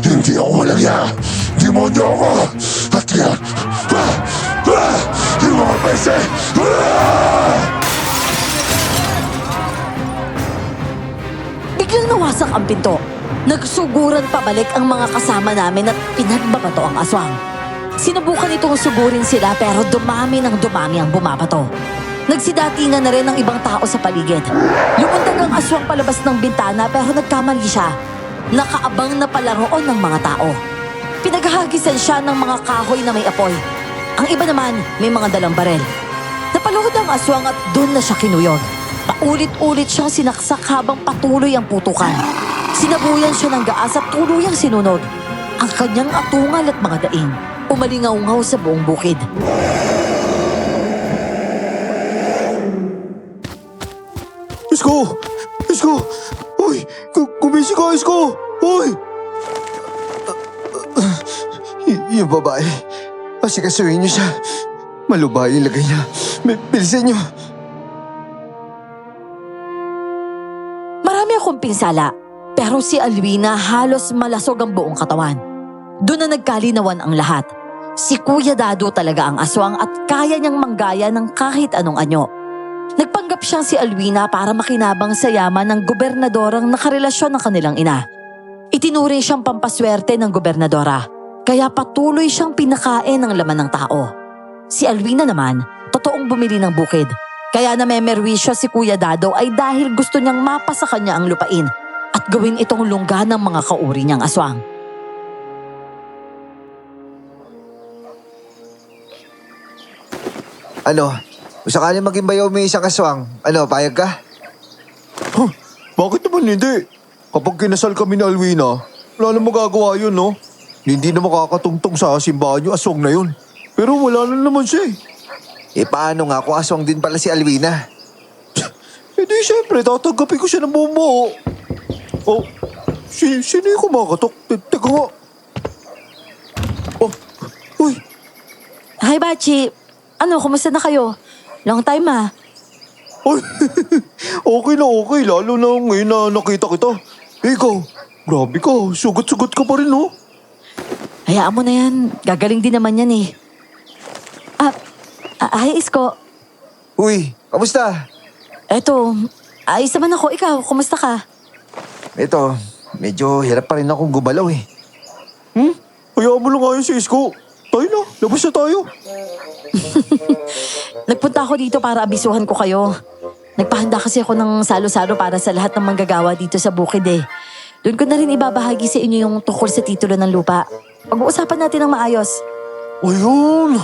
Hindi ako walang ya! Demonyo ako! At ngayon, pwese! Biglang nawasak ang pinto. Nagsuguran pabalik ang mga kasama namin at pinagbabato ang aswang. Sinubukan itong sugurin sila pero dumami ng dumami ang bumabato. Nagsidatingan na rin ang ibang tao sa paligid. Lumundag ang aswang palabas ng bintana pero nagkamali siya. Nakaabang na pala roon ng mga tao. Pinaghahagisan siya ng mga kahoy na may apoy. Ang iba naman may mga dalang barel. Napaluhod ang aswang at doon na siya kinuyog. Paulit-ulit siyang sinaksak habang patuloy ang putukan. Sinabuyan siya ng gaas at tuluyang sinunod. Ang kanyang atungal at mga daing umalingaw-ngaw sa buong bukid. Isko! Isko! Uy! Gumising ka, Isko! Uy! Yung babae. Pasikasuhin niyo siya. Malubay yung lagay niya. Bilisan niyo. Marami akong pinsala, pero si Alwina halos malasog ang buong katawan. Doon na nagkalinawan ang lahat. Si Kuya Dado talaga ang aswang at kaya niyang manggaya ng kahit anong anyo. Nagpanggap siyang si Alwina para makinabang sa yaman ng gobernadorang nakarelasyon ng kanilang ina. Itinuring siyang pampaswerte ng gobernadora, kaya patuloy siyang pinakain ng laman ng tao. Si Alwina naman, totoong bumili ng bukid. Kaya namemerwisyo si Kuya Dado ay dahil gusto niyang mapa sa kanya ang lupain at gawin itong lungga ng mga kauri niyang aswang. Ano? Kung sakaling maging bayaw may isang aswang, ano, payag ka? Huh, bakit naman hindi? Kapag kinasal kami ni Alwina, wala na magagawa yun, no? Hindi na makakatungtong sa simbahan yung aswang na yun. Pero wala na naman siya eh. Eh paano nga kung aswang din pala si Alwina? Eh di syempre, tatanggapin ko siya ng buong buo. Oh, sino yung kumakatok? Teka nga. Oh, uy, Hi Bachi! Ano, kumusta na kayo? Long time ah. ay, okay na okay. Lalo na ngayon na nakita kita. Eh, ikaw, grabe ka. Sugat-sugat ka pa rin, no? Hayaan mo na yan. Gagaling din naman yan eh. Hi Isko. Uy, kamusta? Eto, ayos naman ako. Ikaw, kumusta ka? Ito, medyo hirap pa rin akong gumalaw eh. Hayaan mo lang nga yun si Isko. Tayo na, labas na tayo. Nagpunta ako dito para abisuhan ko kayo. Nagpahanda kasi ako ng salo-salo para sa lahat ng manggagawa dito sa bukid eh. Doon ko na rin ibabahagi sa inyo yung tungkol sa titulo ng lupa. Pag-uusapan natin ng maayos. Ayun,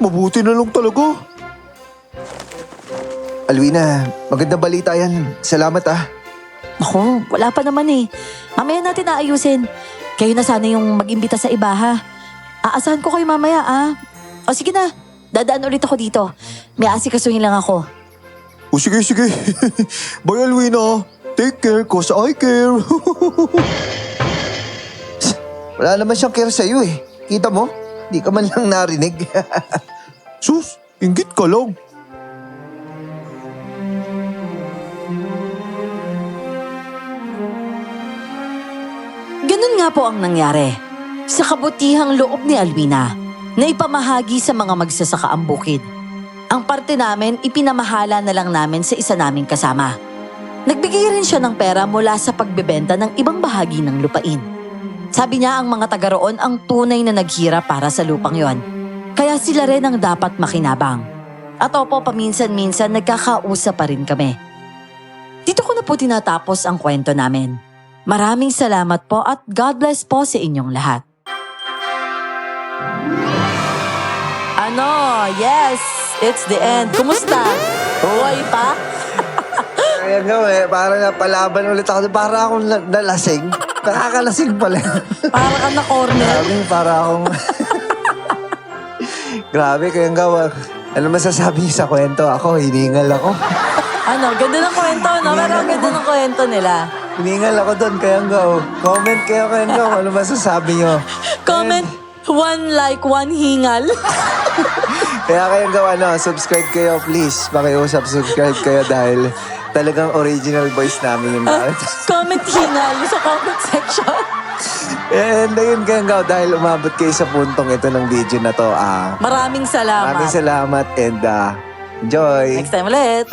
mabuti na lang talaga. Alwina, magandang balita yan. Salamat ah. Ako, wala pa naman eh. Mamaya natin naayusin. Kayo na sana yung mag-imbita sa iba ha. Aasahan ko kayo mamaya ah. O sige na, dadaan ulit ako dito. May asikasuhin lang ako. O sige, sige. Bye, Alwina. Take care, cause I care. Wala naman siyang care sa'yo eh. Kita mo? Di ka man lang narinig. Sus, inggit ka lang. Ganun nga po ang nangyari. Sa kabutihang loob ni Alwina, na ipamahagi sa mga magsasaka ang bukid. Ang parte namin, ipinamahala na lang namin sa isa naming kasama. Nagbigay rin siya ng pera mula sa pagbebenta ng ibang bahagi ng lupain. Sabi niya ang mga taga roon ang tunay na naghirap para sa lupang yon. Kaya sila rin ang dapat makinabang. At opo, paminsan-minsan nagkakausap pa rin kami. Dito ko na po tinatapos ang kwento namin. Maraming salamat po at God bless po sa inyong lahat. Ano? Yes! It's the end. Kumusta? Buhay pa? Kaya nga eh, parang napalaban ulit ako. Para akong nalasing. Nakakalasing pala. Para ka na corner. Grabe, para akong... Grabe, kaya nga, ano masasabi niyo sa kwento? Ako, hiningal ako. Ano? Ganda ng kwento, no? Pero ang ganda ng kwento nila. Hiningal ako doon, kaya nga, comment kayo, kaya nga, ano masasabi niyo? Comment, 1 like, 1 hingal. Kaya kayong gawa na, subscribe kayo please. Pakiusap, subscribe kayo dahil talagang original voice namin yung Comment hingal sa comment section. And ayun Ganggaw, dahil umabot kayo sa puntong ito ng video na to, Maraming salamat. maraming salamat and enjoy. Next time ulit.